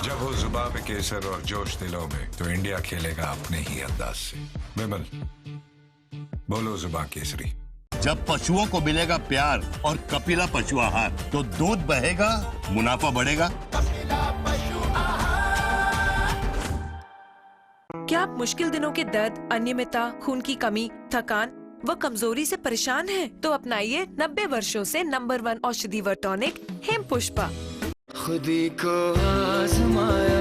जब हो जुबान पे केसर और जोश दिलों में, तो इंडिया खेलेगा अपने ही अंदाज से। विमल, बोलो जुबान केसरी। जब पशुओं को मिलेगा प्यार और कपिला पशु आहार, तो दूध बहेगा, मुनाफा बढ़ेगा। क्या आप मुश्किल दिनों के दर्द, अनियमितता, खून की कमी, थकान व कमजोरी से परेशान हैं? तो अपनाइए 90 वर्षों से नंबर 1 औषधि व टॉनिक हेम पुष्पा। खुदी को आजमाया